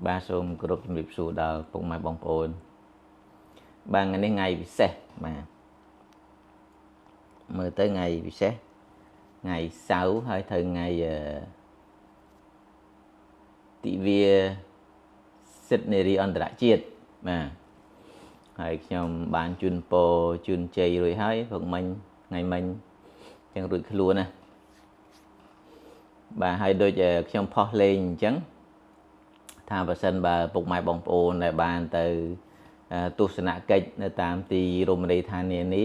Ba xôm groupជំរាបសួរដល់ពុកម៉ែបងប្អូនបាទថ្ងៃនេះថ្ងៃពិសេសបាទមើលទៅថ្ងៃពិសេសថ្ងៃសៅរ៍ហើយត្រូវថ្ងៃទិវាសិទ្ធិនារីអន្តរជាតិបាទហើយខ្ញុំបានជូនពរជូនជ័យរួចហើយព្រឹកមិញថ្ងៃមិញចឹងរួចខ្លួនណាបាទហើយដូចខ្ញុំផុសលេងអញ្ចឹងថាបើសិនបើពុកម៉ែបងប្អូនដែលបានទៅទស្សនកិច្ចនៅតាមទីរមណីយដ្ឋាននានា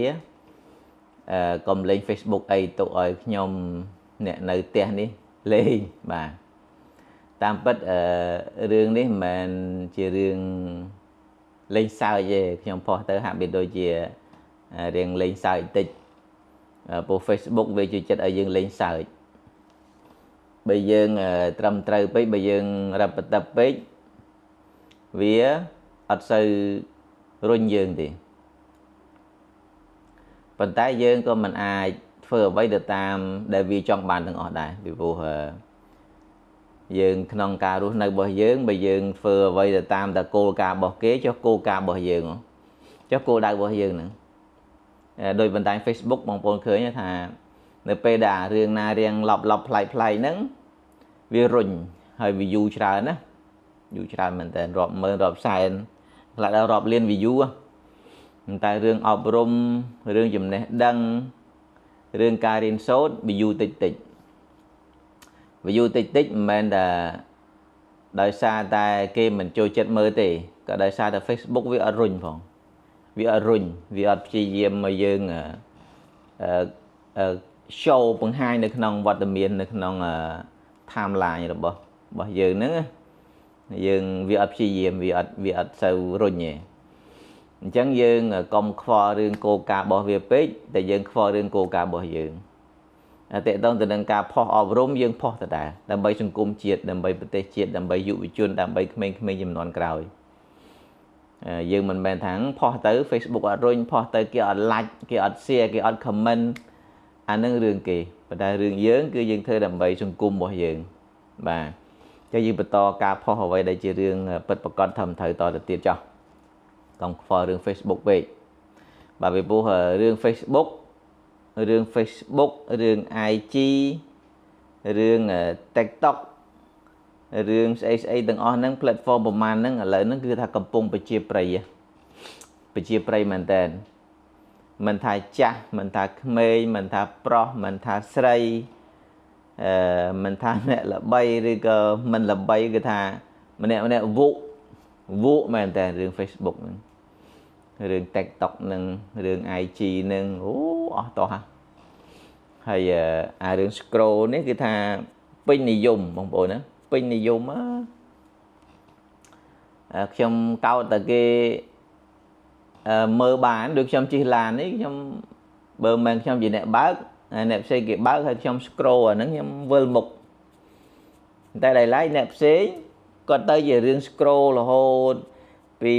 កុំលេង Facebook អីទុកឲ្យខ្ញុំអ្នកនៅផ្ទះនេះលេងបាទតាមពិតរឿងនេះមិនមែនជារឿងលេងសើចទេខ្ញុំផុសទៅហាក់បីដូចជារឿងលេងសើចតិចព្រោះ Facebook វាជួយចិត្តឲ្យយើងលេងសើចបើយើងត្រឹមត្រូវពេកបើយើងរឹបបន្តឹបពេកវាអត់សូវរុញយើងទេប៉ុន្តែយើងក៏មិនអាចធ្វើអ្វីទៅតាមដែលវាចង់បានទាំងអស់ដែរពីព្រោះយើងក្នុងការរស់នៅរបស់យើងបើយើងធ្វើអ្វីទៅតាមតែគោលការណ៍របស់គេចុះគោលការណ៍របស់យើងចុះគោលដៅរបស់យើងហ្នឹងដោយបណ្ដាញ Facebook បងប្អូនឃើញថានៅពេលដែលរឿងណារៀងឡប់ប្លែកហ្នឹងវារុញហើយ view ច្រើនណា view ច្រើនមែនតើរាប់ម៉ឺនរាប់សែនខ្លះដល់រាប់លាន view តែរឿងអប់រំរឿងចំណេះដឹងរឿងការរៀនសូត្រ view តិច view តិចមិនមែនតែដោយសារតែគេមិនចូលចិត្តមើលទេក៏ដោយសារតែ Facebook វាអត់រុញផងវាអត់រុញវាអត់ព្យាយាមមកយើងshow បង្ហាញនៅក្នុងវត្តមាននៅក្នុងtimeline របស់យើងហ្នឹងយើងវាអត់ព្យាយាមវាអត់សូវរុញទេអញ្ចឹងយើងកុំខ្វល់រឿងគោលការណ៍របស់វាពេកតែយើងខ្វល់រឿងគោលការណ៍របស់យើងតេតងទៅនឹងការផុសអប់រំយើងផុសទៅដែរដើម្បីសង្គមជាតិដើម្បីប្រទេសជាតិដើម្បីយុវជនដើម្បីក្មេងៗជំនាន់ក្រោយយើងមិនមែនថាផុសទៅ Facebook អត់រុញផុសទៅគេអត់ like គេអត់ share គេអត់ comment អានឹងរឿងគេប៉ុន្តែរឿងយើងគឺយើងធ្វើដើម្បីសង្គមរបស់យើងបាទចឹងយើងបន្តការផុសអ្វីដែលជារឿងពិតប្រាកដត្រឹមត្រូវតទៅទៀតចុះកុំខ្វល់រឿង Facebook ពេកបាទពីព្រោះរឿង Facebook រឿង IG រឿង TikTok រឿងស្អីទាំងអស់ហ្នឹង platform ប្រមាណហ្នឹងឥឡូវហ្នឹងគឺថាកំពុងប្រជាប្រិយមែនតើមិនថាចាស់មិនថាក្មេងមិនថាប្រុសមិនថាស្រីមិនថាអ្នកល្បីឬក៏មិនល្បីគឺថាម្នាក់វក់មែនតើរឿង Facebook ហ្នឹងរឿង TikTok ហ្នឹងរឿង IG ហ្នឹងអូអស់តោះហើយអារឿង scroll នេះគឺថាពេញនិយមបងប្អូនណាពេញនិយមខ្ញុំកោតតែគេមើលបានដូចខ្ញុំជិះឡាននេះខ្ញុំបើមិនខ្ញុំជាអ្នកបើកអ្នកផ្សេងគេបើកហើយខ្ញុំ scroll អាហ្នឹងខ្ញុំវិលមុខតែដល់ឡែកអ្នកផ្សេងគាត់ទៅជារឿង scroll រហូតពី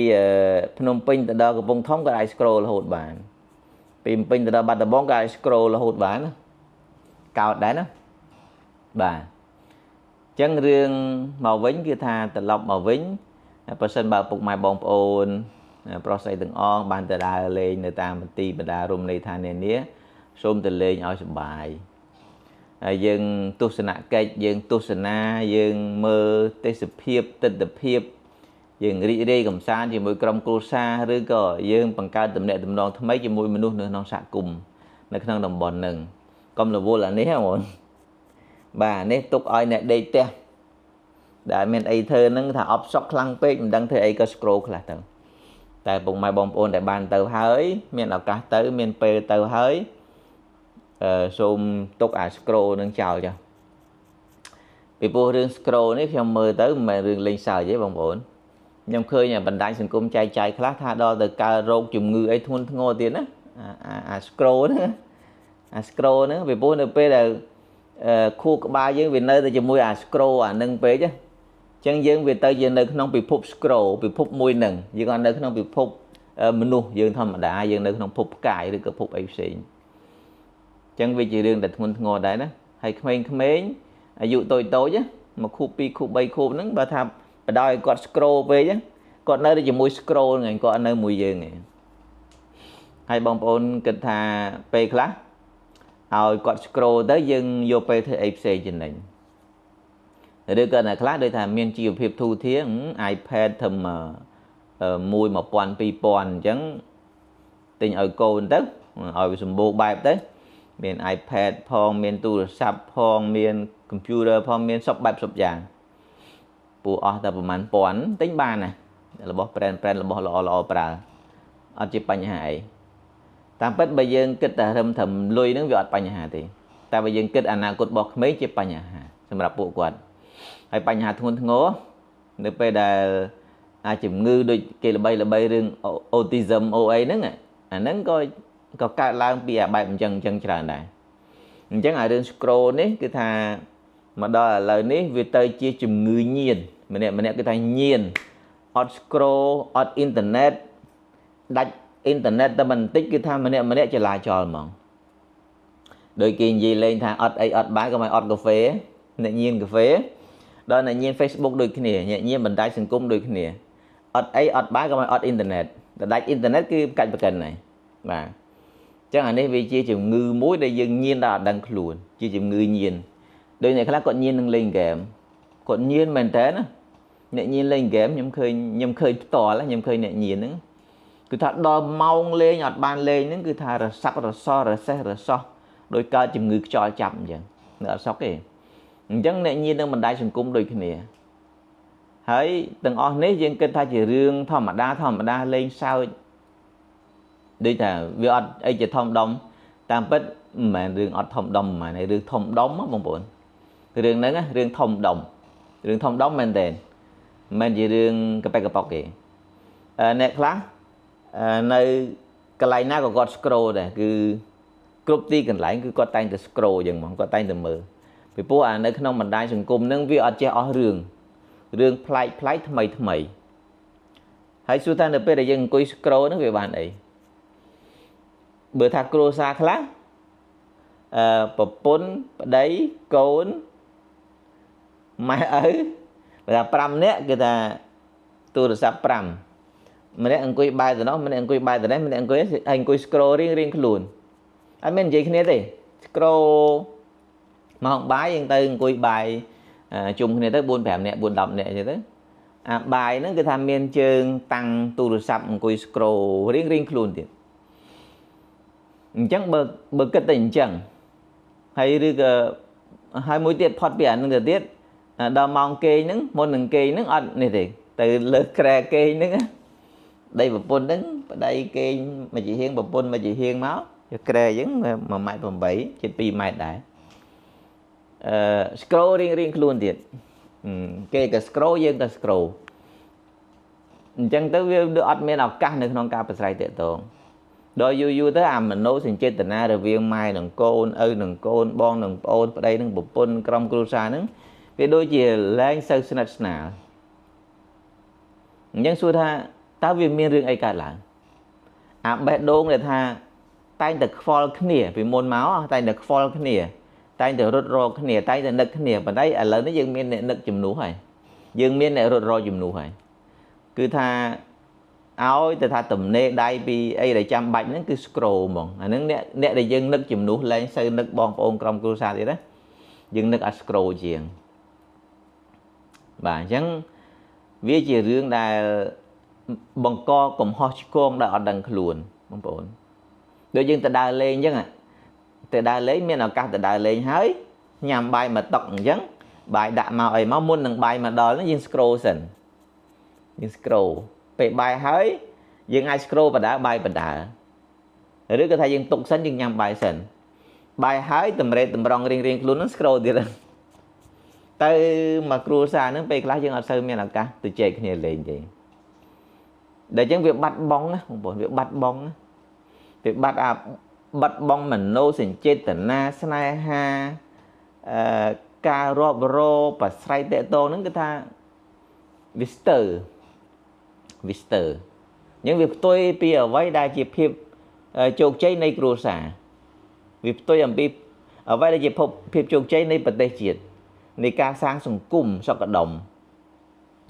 ភ្នំពេញទៅដល់កំពង់ធំក៏អាច scroll រហូតបានពីភ្នំពេញទៅដល់បាត់ដំបងក៏អាច scroll រហូតបានណាកោតដែរណាបាទអញ្ចឹងរឿងមកវិញគឺថាត្រឡប់មកវិញបើសិនបើពុកម៉ែបងប្អូនប្រុសស្រីទាំងអស់បានទៅដើរលេងនៅតាមមន្ទីរបណ្ដារមណីយដ្ឋាននានាសូមទៅលេងឲ្យសប្បាយហើយយើងទស្សនកិច្ចយើងទស្សនាយើងមើលទេសភាពទិដ្ឋភាពយើងរីករាយកម្សាន្តជាមួយក្រុមគ្រួសារឬក៏យើងបង្កើតទំនាក់ទំនងថ្មីជាមួយមនុស្សនៅក្នុងសហគមន៍នៅក្នុងតំបន់ហ្នឹងកុំរវល់អានេះហ្មងបាទនេះទុកឲ្យអ្នកដេកផ្ទះដែលមានអីធ្វើហ្នឹងថាអបសក់ខ្លាំងពេកមិនដឹងធ្វើអីក៏ scroll ខ្លះទៅតែពុកម៉ែបងប្អូនដែលបានទៅហើយមានឱកាសទៅមានពេលទៅហើយសូមទុកអា scroll នឹងចោលចុះពីព្រោះរឿង scroll នេះខ្ញុំមើលទៅមិនមែនរឿងលេងសើចទេបងប្អូនខ្ញុំឃើញបណ្ដាញសង្គមចែកចាយខ្លះថាដល់ទៅកើតរោគជំងឺអីធ្ងន់ធ្ងរទៀតណាអា scroll ហ្នឹងពីព្រោះនៅពេលដែលខួរក្បាលយើងវានៅតែជាមួយអា scroll អានឹងពេកអញ្ចឹងយើងវាទៅជានៅក្នុងពិភព scroll ពិភពមួយហ្នឹងយើងអត់នៅក្នុងពិភពមនុស្សយើងធម្មតាយើងនៅក្នុងភពផ្កាយឬក៏ភពអីផ្សេងអញ្ចឹងវាជារឿងដែលធ្ងន់ធ្ងរដែរណាហើយក្មេងៗអាយុតូចៗមកខួប2ខួប3ខួបហ្នឹងបើថា បណ្ដោយគាត់ scroll ពេកគាត់នៅជាមួយ scroll ហ្នឹងគាត់នៅមួយយើងឯងហើយបងប្អូនគិតថាពេលខ្លះឲ្យគាត់ scroll ទៅយើងយកពេលធ្វើអីផ្សេងចំណេញឬក៏អ្នកខ្លះដូចថាមានជីវភាពធូរធារ iPad ធំ1000 2000អញ្ចឹងទិញឲ្យកូនទៅឲ្យវាសម្បូរបែបទៅមាន iPad ផងមានទូរស័ព្ទផងមាន computer ផងមានសពបែបសពយ៉ាងពូអស់តែប្រហែលពាន់ទិញបានណារបស់ brand របស់ល្អប្រើអត់ជាបញ្ហាអីតាមពិតបើយើងគិតតែរឹមត្រឹមលុយហ្នឹងវាអត់បញ្ហាទេតែបើយើងគិតអនាគតរបស់ក្មេងជាបញ្ហាសម្រាប់ពួកគាត់ហើយបញ្ហាធ្ងន់ធ្ងរនៅពេលដែលអាចជំងឺដូចគេល្បីរឿង autism OA ហ្នឹងអាហ្នឹងក៏កើតឡើងពីអាបែបអញ្ចឹងច្រើនដែរអញ្ចឹងអារឿង scroll នេះគឺថាមកដល់ឥឡូវនេះវាទៅជាជំងឺញៀនម្នាក់គឺថាញៀនអត់ scroll អត់អ៊ីនធឺណិតដាច់អ៊ីនធឺណិតតែបន្តិចគឺថាម្នាក់ចលាចលហ្មងដោយគេនិយាយលេងថាអត់អីអត់បាយក៏មិនអត់កាហ្វេអ្នកញៀនកាហ្វេដល់អ្នកញៀន Facebook ដូចគ្នាអ្នកញៀនបណ្ដាញសង្គមដូចគ្នាអត់អីអត់បាយក៏មិនអត់អ៊ីនធឺណិតតែដាច់អ៊ីនធឺណិតគឺកាច់ប្រកិនហើយបាទអញ្ចឹងអានេះវាជាជំងឺមួយដែលយើងញៀនដល់អត់ដឹងខ្លួនជាជំងឺញៀនដោយអ្នកខ្លះគាត់ញៀននឹងលេងហ្គេមគាត់ញៀនមែនតើណាអ្នកញៀនលេងហ្គេមខ្ញុំឃើញផ្ទាល់ខ្ញុំឃើញអ្នកញៀនហ្នឹងគឺថាដល់ម៉ោងលេងអត់បានលេងហ្នឹងគឺថារសាក់រសោះរសេះរសោះដោយកើតជំងឺខ្យល់ចាប់អញ្ចឹងនៅអត់សុខទេអញ្ចឹងអ្នកញៀននឹងបណ្ដាញសង្គមដូចគ្នាហើយទាំងអស់នេះយើងគិតថាជារឿងធម្មតាលេងសើចដូចថាវាអត់អីជាធំដុំតាមពិតមិនមែនរឿងអត់ធំដុំហ្មងរឿងធំដុំបងប្អូនរឿងហ្នឹងរឿងធំដុំមែនទេមិនជារឿងកប៉ែកកប៉ុកទេអ្នកខ្លះនៅកន្លែងណាក៏គាត់ scroll ដែរគឺគ្រប់ទីកន្លែងគឺគាត់តែងតែ scroll យ៉ាងហ្មងគាត់តែងតែមើលពីព្រោះនៅក្នុងបណ្ដាញសង្គមហ្នឹងវាអត់ចេះអស់រឿងប្លែកថ្មីហើយសួរថានៅពេលដែលយើងអង្គុយ scroll ហ្នឹងវាបានអីបើថាគ្រួសារខ្លះប្រពន្ធប្តីកូនម៉ែឪបើថា5នាក់គឺថាទូរស័ព្ទ5ម្នាក់អង្គុយបែរទៅនោះម្នាក់អង្គុយបែរទៅនេះម្នាក់អង្គុយ scroll រៀងខ្លួនអត់មាននិយាយគ្នាទេ scroll ម៉ោងបាយយើងទៅអង្គុយបាយជុំគ្នាទៅ4 5នាក់4 10នាក់អញ្ចឹងទៅអាបាយហ្នឹងគឺថាមានជើងតាំងទូរស័ព្ទអង្គុយ scroll រៀងខ្លួនទៀតអញ្ចឹងបើគិតតែអញ្ចឹងហើយឬក៏ហើយមួយទៀតផុតពីអាហ្នឹងទៅទៀតដល់ម៉ោងគេងហ្នឹងមុននឹងគេងហ្នឹងអត់នេះទេទៅលើក្រែគេងហ្នឹងដីប្រពន្ធហ្នឹងប្តីគេងមួយជាហៀងប្រពន្ធមួយជាហៀងមកយកក្រែអញ្ចឹង1.8 ម៉ែត្រជិត2 ម៉ែត្រដែរscroll រៀងខ្លួនទៀតគេក៏ scroll យើងក៏ scroll អញ្ចឹងទៅវាអត់មានឱកាសនៅក្នុងការប្រស្រ័យទាក់ទងដល់យូរទៅអាមនោសញ្ចេតនារវាងម៉ែនិងកូនឪនិងកូនបងនិងប្អូនប្តីនិងប្រពន្ធក្រុមគ្រួសារហ្នឹងវាដូចជាលែងសូវស្និទ្ធស្នាលអញ្ចឹងសួរថាតើវាមានរឿងអីកើតឡើងអាបេះដូងដែលថាតែងតែខ្វល់គ្នាពីមុនមកតែងតែខ្វល់គ្នាតែងតែរត់រកគ្នាតែងតែនឹកគ្នាប៉ុន្តែឥឡូវនេះយើងមានអ្នកនឹកជំនួសហើយយើងមានអ្នករត់រកជំនួសហើយគឺថាឲ្យទៅថាទំនេរដៃពីអីដែលចាំបាច់ហ្នឹងគឺ scroll ហ្មងអាហ្នឹងអ្នកដែលយើងនឹកជំនួសលែងសូវនឹកបងប្អូនក្រុមគ្រួសារទៀតណាយើងនឹកឲ្យ scroll ជាងបាទអញ្ចឹងវាជារឿងដែលបង្កកំហុសឆ្គងដែលអត់ដឹងខ្លួនបងប្អូនដូចយើងទៅដើរលេងអញ្ចឹងទៅដើរលេងមានឱកាសទៅដើរលេងហើយញ៉ាំបាយមកតុកអញ្ចឹងបាយដាក់មកអីមកមុននឹងបាយមកដល់ហ្នឹងយើង scroll សិនយើង scroll ពេលបាយហើយយើងអាច scroll បដាបាយបដាឬក៏ថាយើងទុកសិនយើងញ៉ាំបាយសិនបាយហើយតម្រេតតម្រង់រៀងខ្លួនហ្នឹង scroll ទៀតទៅមកគ្រួសារហ្នឹងពេលខ្លះយើងអត់សូវមានឱកាសទៅជែកគ្នាលេងទេដែលអញ្ចឹងវាបាត់បង់ណាបងប្អូនវាបាត់បង់មនោសញ្ចេតនាស្នេហាការរាប់រោប្រស្រ័យតាក់ទងហ្នឹងគឺថាវាស្ទើអញ្ចឹងវាផ្ទុយពីអ្វីដែលជាភាពជោគជ័យនៃគ្រួសារវាផ្ទុយអំពីអ្វីដែលជាភាពជោគជ័យនៃប្រទេសជាតិនៃការសាងសង្គមសុខដុម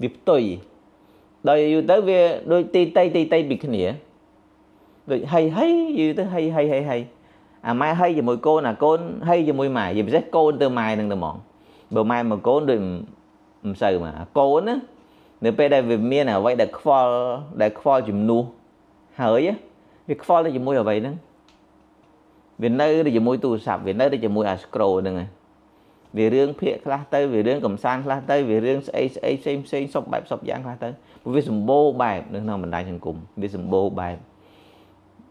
វាផ្ទុយដល់យូរទៅវាដូចទីតៃពីគ្នាដូចហីយូរទៅហីអាម៉ែហីជាមួយកូនអាកូនហីជាមួយម៉ែនិយាយពិសេសកូនទៅម៉ែនឹងទៅហ្មងបើម៉ែមកកូនដូចមិនសូវមកកូនណានៅពេលដែលវាមានអ្វីដែលខ្វល់ជំនួសហើយវាខ្វល់ទៅជាមួយអ្វីហ្នឹងវានៅទៅជាមួយទូរស័ព្ទវានៅទៅជាមួយអា scroll ហ្នឹងវារឿងភាគខ្លះទៅវារឿងកំសាន្តខ្លះទៅវារឿងស្អីផ្សេងសពបែបសពយ៉ាងខ្លះទៅព្រោះវាសម្បូរបែបនៅក្នុងបណ្ដាញសង្គមវាសម្បូរបែប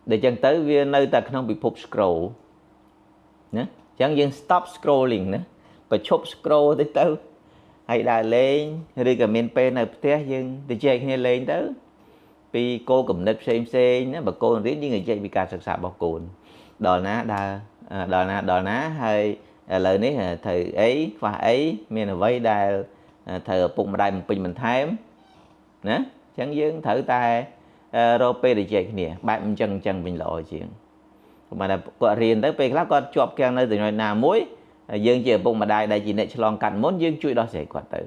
ដែលចឹងទៅវានៅតែក្នុងពិភព scroll ណាចឹងយើង stop scrolling ណាបញ្ឈប់ scroll ទៅហើយដើរលេងឬក៏មានពេលនៅផ្ទះយើងទៅចែកគ្នាលេងទៅពីគោលគំនិតផ្សេងណាបើកូនរៀនយើងនិយាយពីការសិក្សារបស់កូនដល់ណាដល់ណាហើយឥឡូវនេះត្រូវអីខ្វះអីមានអ្វីដែលត្រូវឪពុកម្ដាយបំពេញបន្ថែមណាអញ្ចឹងយើងត្រូវតែរកពេលទៅចែកគ្នាបែបអញ្ចឹងវិញល្អជាងបើតែគាត់រៀនទៅពេលខ្លះគាត់ជាប់គាំងនៅចំណុចណាមួយយើងជាឪពុកម្ដាយដែលជាអ្នកឆ្លងកាត់មុនយើងជួយដោះស្រាយគាត់ទៅ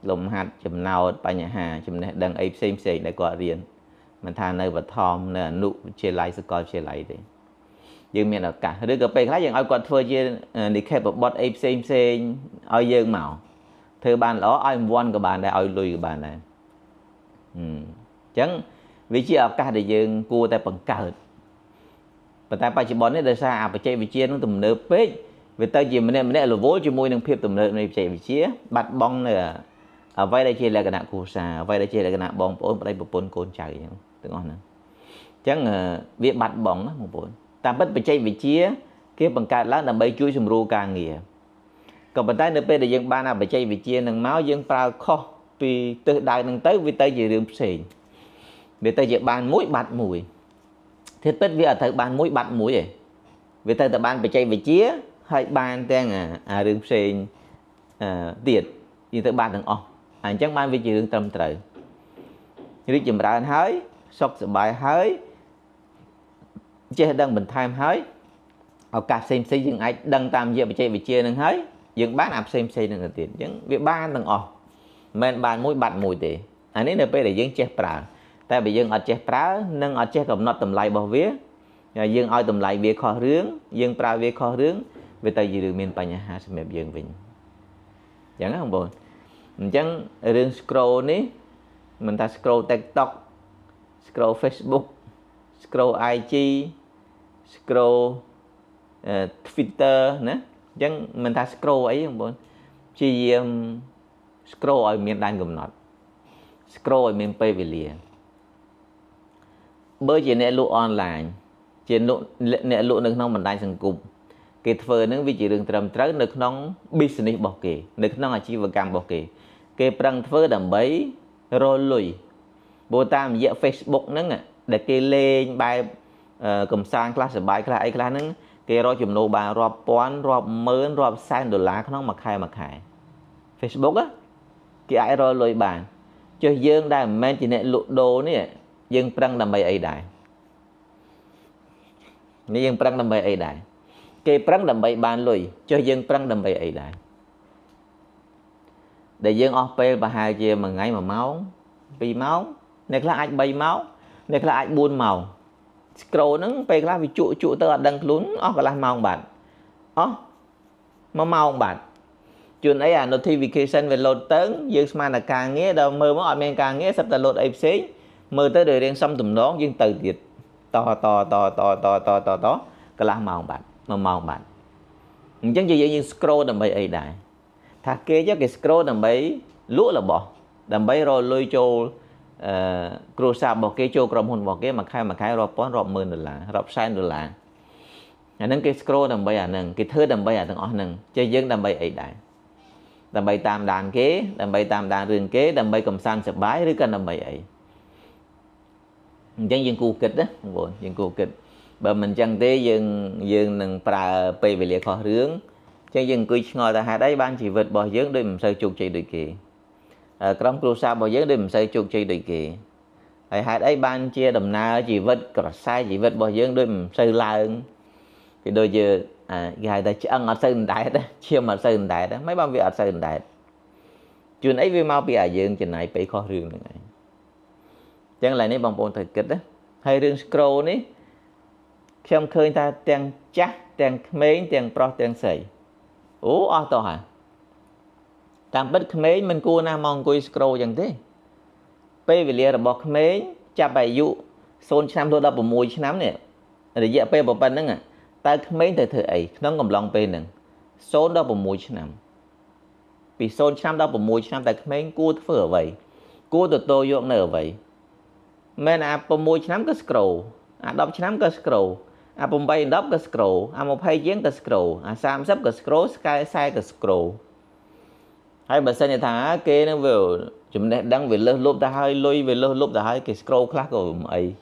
លំហាត់ចំណោទបញ្ហាចំណេះដឹងអីផ្សេងដែលគាត់រៀនមិនថានៅបឋមនៅអនុវិទ្យាល័យសាកលវិទ្យាល័យទេយើងមានឱកាសឬក៏ពេលខ្លះយើងឲ្យគាត់ធ្វើជានិក្ខេបបទអីផ្សេងឲ្យយើងមកធ្វើបានល្អឲ្យរង្វាន់ក៏បានដែរឲ្យលុយក៏បានដែរអញ្ចឹងវាជាឱកាសដែលយើងគួរតែបង្កើតប៉ុន្តែបច្ចុប្បន្ននេះដោយសារបច្ចេកវិទ្យានឹងទំនើបពេកវាទៅជាម្នាក់រវល់ជាមួយនឹងភាពទំនើបនៃបច្ចេកវិទ្យាបាត់បង់នៅអ្វីដែលជាលក្ខណៈគ្រួសារអ្វីដែលជាលក្ខណៈបងប្អូនប្តីប្រពន្ធកូនចៅអញ្ចឹងទាំងអស់ហ្នឹងអញ្ចឹងវាបាត់បង់ណាបងប្អូនតាមពិតបច្ចេកវិទ្យាគេបង្កើតឡើងដើម្បីជួយសម្រួលការងារក៏ប៉ុន្តែនៅពេលដែលយើងបានបច្ចេកវិទ្យានឹងមកយើងប្រើខុសពីទិសដៅនឹងទៅវាទៅជារឿងផ្សេងវាទៅជាបានមួយបាត់មួយធៀបពិតវាអត់ទៅបានមួយបាត់មួយទេវាទៅតែបានបច្ចេកវិទ្យាហើយបានទាំងអារឿងផ្សេងទៀតយើងទៅបានទាំងអស់អញ្ចឹងបានវាជារឿងត្រឹមត្រូវរីកចម្រើនហើយសុខសប្បាយហើយចេះដឹងបន្ថែមហើយឱកាសផ្សេងយើងអាចដឹងតាមរយៈបច្ចេកវិទ្យានឹងហើយយើងបានអាផ្សេងនឹងទៅទៀតអញ្ចឹងវាបានទាំងអស់មិនបានមួយបាត់មួយទេអានេះនៅពេលដែលយើងចេះប្រើតែបើយើងអត់ចេះប្រើនិងអត់ចេះកំណត់តម្លៃរបស់វាយើងឲ្យតម្លៃវាខុសរឿងយើងប្រើវាខុសរឿងវាទៅជារឿងមានបញ្ហាសម្រាប់យើងវិញអញ្ចឹងណាបងប្អូនអញ្ចឹងរឿង scroll នេះមិនថា scroll TikTok scroll Facebook scroll IG scroll Twitter ណាអញ្ចឹងមិនថា scroll អីបងប្អូនព្យាយាម scroll ឲ្យមានដែនកំណត់ scroll ឲ្យមានពេលវេលាបើជាអ្នកលក់អនឡាញជាអ្នកលក់នៅក្នុងបណ្ដាញសង្គមគេធ្វើនឹងវាជារឿងត្រឹមត្រូវនៅក្នុង business របស់គេនៅក្នុងអាជីវកម្មរបស់គេប្រឹងធ្វើដើម្បីរកលុយព្រោះតាមរយៈ Facebook ហ្នឹងដែលគេលេងបែបកំសាន្តខ្លះសប្បាយខ្លះអីខ្លះហ្នឹងគេរកចំណូលបានរាប់ពាន់រាប់ម៉ឺនរាប់សែនដុល្លារក្នុងមួយខែ Facebook គេអាចរកលុយបានចុះយើងដែលមិនមែនជាអ្នកលក់ដូរនេះយើងប្រឹងដើម្បីអីដែរនេះយើងប្រឹងដើម្បីអីដែរគេប្រឹងដើម្បីបានលុយចុះយើងប្រឹងដើម្បីអីដែរដែលយើងអស់ពេលប្រហែលជា1ថ្ងៃ1ម៉ោង2ម៉ោងអ្នកខ្លះអាច3ម៉ោងអ្នកខ្លះអាច4ម៉ោង scroll ហ្នឹងពេលខ្លះវាជក់ទៅអត់ដឹងខ្លួនអស់កន្លះម៉ោងបាត់អស់1ម៉ោងបាត់ជួនអីអា notification វា load ទៅយើងស្មានតែការងារដល់មើលមកអត់មានការងារសិតតែ load អីផ្សេងមើលទៅដោយរៀងសំទំនងយើងទៅទៀតតកន្លះម៉ោងបាត់1ម៉ោងបាត់អញ្ចឹងយើង scroll ដើម្បីអីដែរថាគេគេ scroll ដើម្បីលក់របស់ដើម្បីរកលុយចូលគ្រួសាររបស់គេចូលក្រុមហ៊ុនរបស់គេមួយខែរាប់ពាន់រាប់ម៉ឺនដុល្លាររាប់សែនដុល្លារអាហ្នឹងគេ scroll ដើម្បីអាហ្នឹងគេធ្វើដើម្បីអាទាំងអស់ហ្នឹងចេះយើងដើម្បីអីដែរដើម្បីតាមដានគេដើម្បីតាមដានរឿងគេដើម្បីកំសាន្តសប្បាយឬក៏ដើម្បីអីអញ្ចឹងយើងគួរគិតណាបងប្អូនយើងគួរគិតបើមិនអញ្ចឹងទេយើងនឹងប្រើពេលវេលាខុសរឿងអញ្ចឹងយើងអង្គុយឆ្ងល់ថាហេតុអីបានជីវិតរបស់យើងដូចមិនសូវជោគជ័យដូចគេក្រុមគ្រួសាររបស់យើងដូចមិនសូវជោគជ័យដូចគេហើយហេតុអីបានជាដំណើរជីវិតក្រសែជីវិតរបស់យើងដូចមិនសូវឡើងពីដូចជាគេហៅថាឆ្អឹងអត់សូវអណ្ដែតឈាមអត់សូវអណ្ដែតមិនបានវាអត់សូវអណ្ដែត chuyện ấy với mau bị dương chuyện này bị khó riêng này chẳng lại này bằng bồn thời kịch đó hay riêng scroll ní xem khơi ta tiền chắc tiền mấy tiền pro tiền sấy ủa ở tao hả tam bất mấy mình cua na mong cua scroll chẳng thế bây về là bọc mấy cha bài dụ xôn năm đô đập mùi năm nè để dễ bây bọc bên đó nè ta mấy thời thời ấy nó ngầm lòng bên nè xôn đập mùi năm vì xôn năm đập mùi năm ta mấy cua phở vậy cua tụi tôi vô nở vậy men mùi năm cái scroll đập năm cái scroll bay đập cái scroll một hay giếng cái scroll sam sắp cái scroll sky sai cái scroll hay bà xem như thằng kia nó vừa chúng này đang về lốp ta hơi lôi về lốp ta hơi cái scroll khác rồi ấy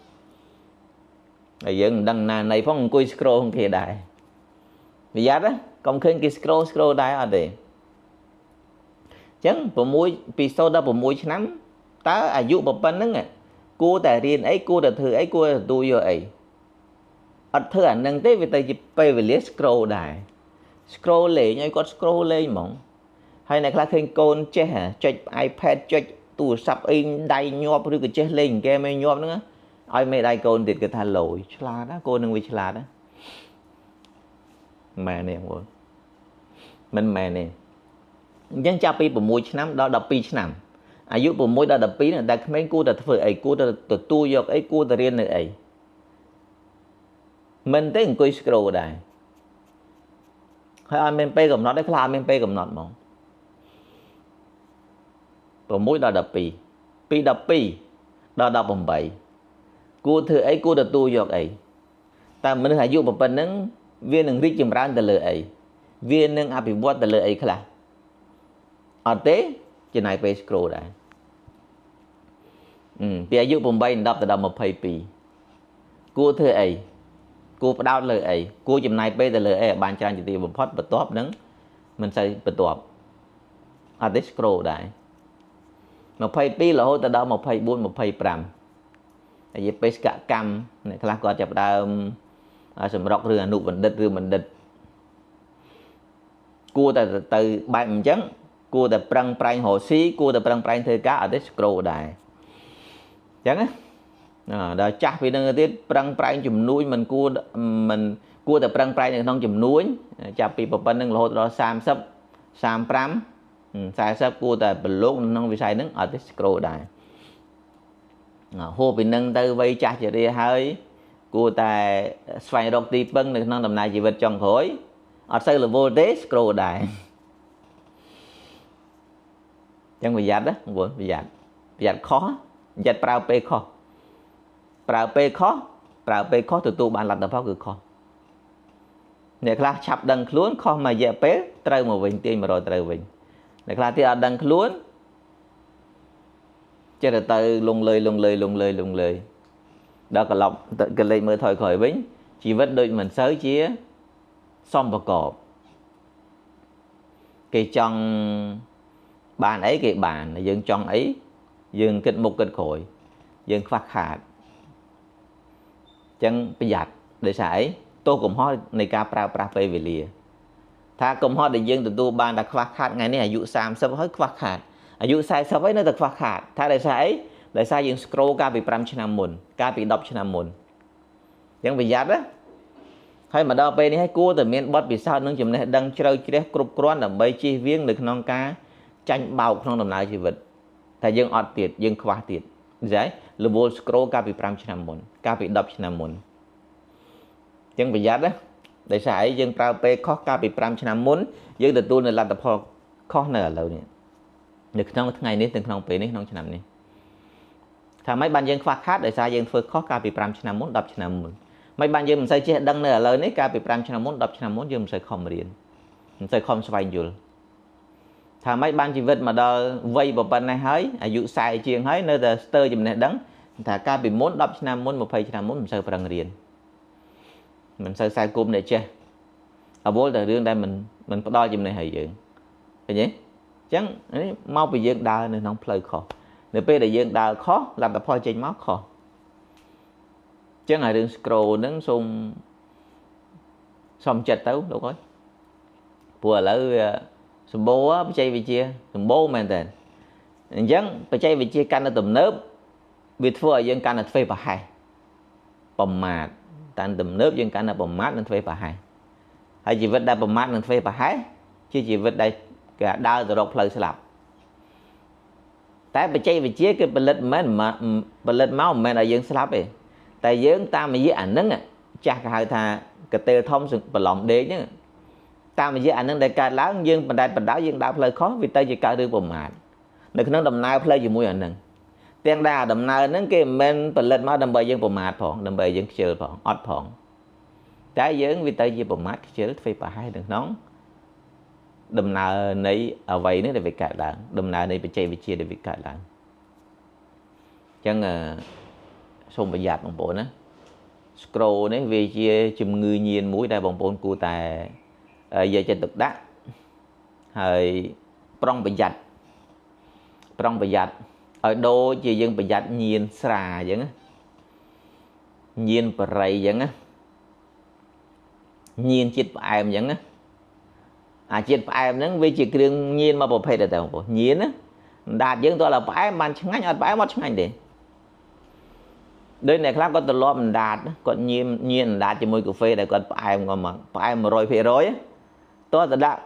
bây giờ đằng này phong coi scroll không kia đại bây giờ đó còn khi cái scroll đại ở đây chẳng bộ mũi episode đó bộ mũi năm ta à dụ một bên đó nghe cô tại riêng ấy cô tại thử ấy cô tôi rồi ấy ở thử ảnh năng tế về tay chụp về liếc scroll đại scroll lên như con scroll lên mỏng hay này là khi con chết hả chết iPad chết tủ sắp in đầy nhọp rồi cái chết lên game mấy nhọp nữa ai mày đây con thì cái thằng lỗi là đó cô đừng bị là đó mẹ này rồi mình mẹ này dân cha pi bộ mũi năm đó đập pi năm dụ bộ mũi đó đập pi này ta mấy cô ta phải ấy cô ta tu vô ấy cô ta riêng này ấy mình tới coi scroll đây hay ai mình pay cầm nó đấy là mình pay cầm nó mong bộ mũi đó đập pi đập pi đó đập bằng bảy cô thử ấy cô đã tu vô ấy ta mình hãy dụ một phần nâng viên nâng rít chìm ra từ lời ấy viên nâng áp bị bót từ lời ấy khá là ở tế trên này phải scroll đây bây giờ một bay đập từ đầu một phây pi cô thử ấy cô phải đau lời ấy cô chìm này bây từ lời ấy bàn trang chỉ tìm một phát bật top nâng mình sẽ bật top ở tế scroll đây một phây pi là hỗ từ đầu một phây bốn một phây pram vậy bây cả cam này là có chập đào sầm rọc rửa nụ mình địch cua từ bài mình chấn cua từ prang prang hồ xí cua từ prang prang thơi cá ở đây scroll đài chấn á đó chắc vì năng tiết prang prang chùm núi mình cua từ prang prang này không chùm núi chập vì bậc năng lô đó sam sấp sam pram sai sấp cua từ blog năng vì sai nứng ở đây scroll đài hô vì nâng tư vây chặt cho đi hơi cô ta xoay đọc tí bưng được năng tầm này chỉ vật trong khối ở sơ là vô tế scroll đại chẳng bị giặt đó bị giặt khó giặt prao pê khó prao pê khó từ tu bạn làm tập pháp cực khó để là chập đằng luôn khó mà dẹp pê trâu một vinh tiên mà rồi trâu vinh để là thì ở đằng luôn cho là từ lùng lười đó cả lọc cái lấy mới thôi khỏi bính chỉ vất đôi mình sới chia xong vào cọp cái trong bàn ấy cái bàn là dân trong ấy dân kịch mục kịch khối dân phát hạt chân bây giặt để xài tôi cũng hỏi này ca pra về lìa tha cũng hỏi để dân từ tu bàn đặt phát hạt ngày này dụ sam sắp hết phát hạt dụ sai sắp ấy nó được phát hạt tha để xài để sai dân scroll ca bị pram china mồn ca bị đọc china mồn chẳng bị giặt á hay mà đo pe này hay cua từ miền bắc bị sao nương chùm này đang chơi chơi cướp cướp là bay chi viếng được non cá tranh bào trong đồng này chỉ vật thầy dân ọt tiệt dân khoa tiệt dễ là vô scroll ca bị pram china mồn ca bị đọc china mồn chẳng bị giặt á để sai dân prao pe khó ca bị pram china mồn dân từ tu này làm tập họ khó nở lâu nè được trong ngàyนี้từng trong peนี้trong china này thà mấy bạn dân khoa khác để sai dân phơi khó ca bị pram china mồn đọc china mồn mấy bạn dân mình sẽ chơi đăng này lời này ca bị pram china mồn đọc china mồn dân mình sẽ không riêng mình sẽ không xoay dùl thà mấy bạn chỉ vật mà đo vây vào bên này hơi dụ sai chuyện hơi nơi là stir chùm này đắng thà ca bị mồn đọc china mồn một phây china mồn mình sẽ phải riêng mình sẽ sai cụm để chơi ở bố là riêng đây mình có đo chùm này hay dựng phải nhỉ chẳng mau bị dân đa nên không play khó nếu bây giờ dân đa khó làm tập phơi trên máu khó chứ ngày đừng scroll nướng xung xong chật tấu đâu có vừa lỡ sum bố á chơi vì chia sum bố men tên Dân bà chạy vì chia căn ở tùm nớp vì thua dân căn ở thuê bà hai bầm mát tàn tùm nớp dân căn ở bầm mát nên thuê bà hai hay chỉ vật đai bầm mát nên thuê bà hai chứ chỉ vật đai cả đau từ độc lời sẽ làm tại bà chạy vì chia cái bà lết máu mà là dân sẽ làm đi tại dân ta mà với ảnh nâng chắc hai thà cái tê thông sự bà lòng đế nhá ta mà với ảnh nâng đại ca láng dân bà đáo dân đau lời khó vì ta chỉ cao đưa bầm mát để nó đầm nai play gì mũi ảnh nâng tiền đà đầm nai nâng cái men bà lết máu đầm bầy dân bầm mát phong đầm bầy dân chơi phong ót phong trái dân vì ta chỉ bầm mát chơi thuê bà hai đừng nóng đầm nào này ở vậy nữa để việc cải làng đầm nào này bị chạy bị chia để việc cải làng chẳng xong bị giặt bằng bộ nữa scroll đấy vì chia chùm người nhiên mũi đây bằng bộ cụ tài giờ trên thực đáហើយprong ប្រយ័ត្ន prong ប្រយ័ត្ន ឲ្យដូរជាយើងប្រយ័ត្នញៀនស្រាអញ្ចឹងញៀនបរិយអញ្ចឹងញៀនជាតិផ្អែមអញ្ចឹងអាជាតិផ្អែមហ្នឹងវាជាគ្រឿងញៀនមកប្រភេទដែរបងប្អូនញៀនណាដាតយើងតើផ្អែមបានឆ្ងាញ់អត់ផ្អែមអត់ឆ្ងាញ់ទេដូចអ្នកខ្លះគាត់ទម្លាប់ដាតគាត់ញៀនដាតជាមួយកាហ្វេដែលគាត់ផ្អែមគាត់មកផ្អែម 100% តើដាក់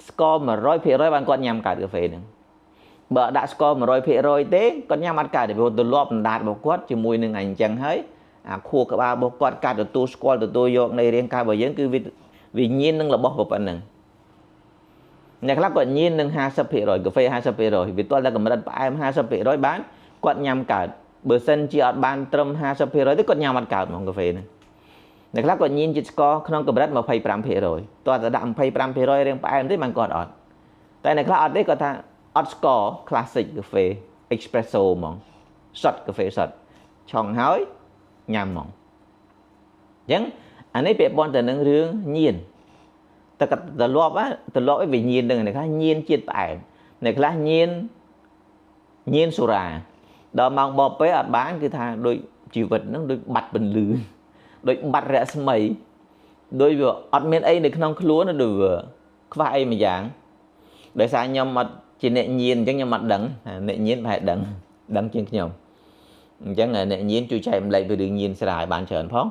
ស្ករ 100% បានគាត់ញ៉ាំកើតកាហ្វេហ្នឹងបើដាក់ស្ករ 100% ទេគាត់ញ៉ាំអត់កើតទេព្រោះទម្លាប់ដាតរបស់គាត់ជាមួយនឹងអញ្ចឹងហើយអាខួរក្បាលរបស់គាត់កាត់ទទួលស្គាល់ទទួលយកនៃរាងកាយរបស់យើងគឺវាញៀននឹងរបស់ប៉ុណ្ណឹងអ្នកខ្លះគាត់ញៀននឹង 50% កាហ្វេ 50% វាទាល់តែកម្រិតផ្អែម 50% បានគាត់ញ៉ាំកើតបើសិនជាអត់បានត្រឹម 50% ទេគាត់ញ៉ាំអត់កើតហ្មងកាហ្វេហ្នឹងអ្នកខ្លះគាត់ញៀនជាតិស្ករក្នុងកម្រិត 25% ទាល់តែដាក់ 25% រាងផ្អែមទេបានគាត់អត់តែអ្នកខ្លះអត់ទេគាត់ថាអត់ស្ករ classic កាហ្វេ espresso ហ្មង shot កាហ្វេ shot ឆុងហើយញ៉ាំហ្មងអញ្ចឹងអានេះពាក់ព័ន្ធទៅនឹងរឿងញៀនតែទម្លាប់ឲ្យវាញៀននឹងអ្នកខ្លះញៀនជាតិផ្អែមអ្នកខ្លះញៀនសូរ៉ាដល់ម៉ោងបបពេលអត់បានគឺថាដូចជីវិតហ្នឹងដូចបាត់ពន្លឺដូចបាត់រស្មីដូចវាអត់មានអីនៅក្នុងខ្លួនដូចវាខ្វះអីមួយយ៉ាងដោយសារខ្ញុំអត់ជាអ្នកញៀនអញ្ចឹងខ្ញុំអត់ដឹងអ្នកញៀនប្រហែលដឹងជាងខ្ញុំអញ្ចឹងអ្នកញៀនជួយចែកម្លែកពីរឿងញៀនស្រាយបានច្រើនផង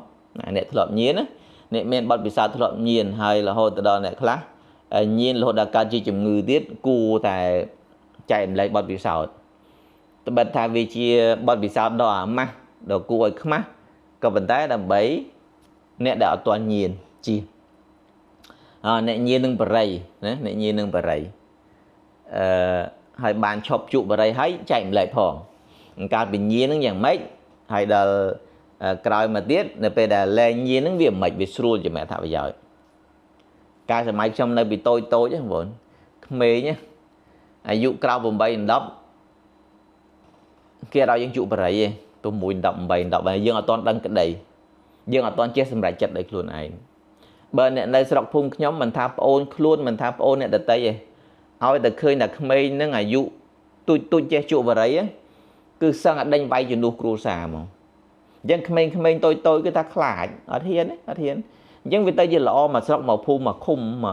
អ្នកធ្លាប់ញៀនណាអ្នកមានបទពិសោធន៍ធ្លាប់ញៀនហើយរហូតដល់អ្នកខ្លះញៀនរហូតដល់កើតជាជំងឺទៀតគួរតែចែកម្លែកបទពិសោធន៍ត្បិតថាវាជាបទពិសោធន៍ដ៏អាម៉ាស់ដ៏គួរឲ្យខ្មាស់ក៏ប៉ុន្តែដើម្បីអ្នកដែលអត់ទាន់ញៀនជិះអ្នកញៀននឹងបរិយណាអ្នកញៀននឹងបរិយហើយបានឈប់ជក់បរិយហើយចែកម្លែកផងកើតពីញៀននឹងយ៉ាងម៉េចហើយដល់ក្រោយមកទៀតនៅពេលដែលលែងញៀនហ្នឹងវាមិនវាស្រួលជាអត្ថប្រយោជន៍កាលសម័យខ្ញុំនៅពីតូចហ្នឹងបងក្មេងអាយុក្រោម 8 10គេឲ្យយើងជក់បរិយទេទៅ1 18 10យើងអត់ទាន់ដឹងក្តីយើងអត់ទាន់ចេះសម្រេចចិត្តដោយខ្លួនឯងបើអ្នកនៅស្រុកភូមិខ្ញុំមិនថាប្អូនខ្លួនមិនថាប្អូនអ្នកដទៃទេឲ្យតែឃើញតែក្មេងហ្នឹងអាយុទូចចេះជក់បរិយគឺសឹងតែដេញវាយជំនួសគ្រួសារហ្មងអញ្ចឹងក្មេងៗតូចគឺថាខ្លាចអត់ហ៊ានអញ្ចឹងវាទៅជាល្អមកស្រុកមកភូមិមកឃុំម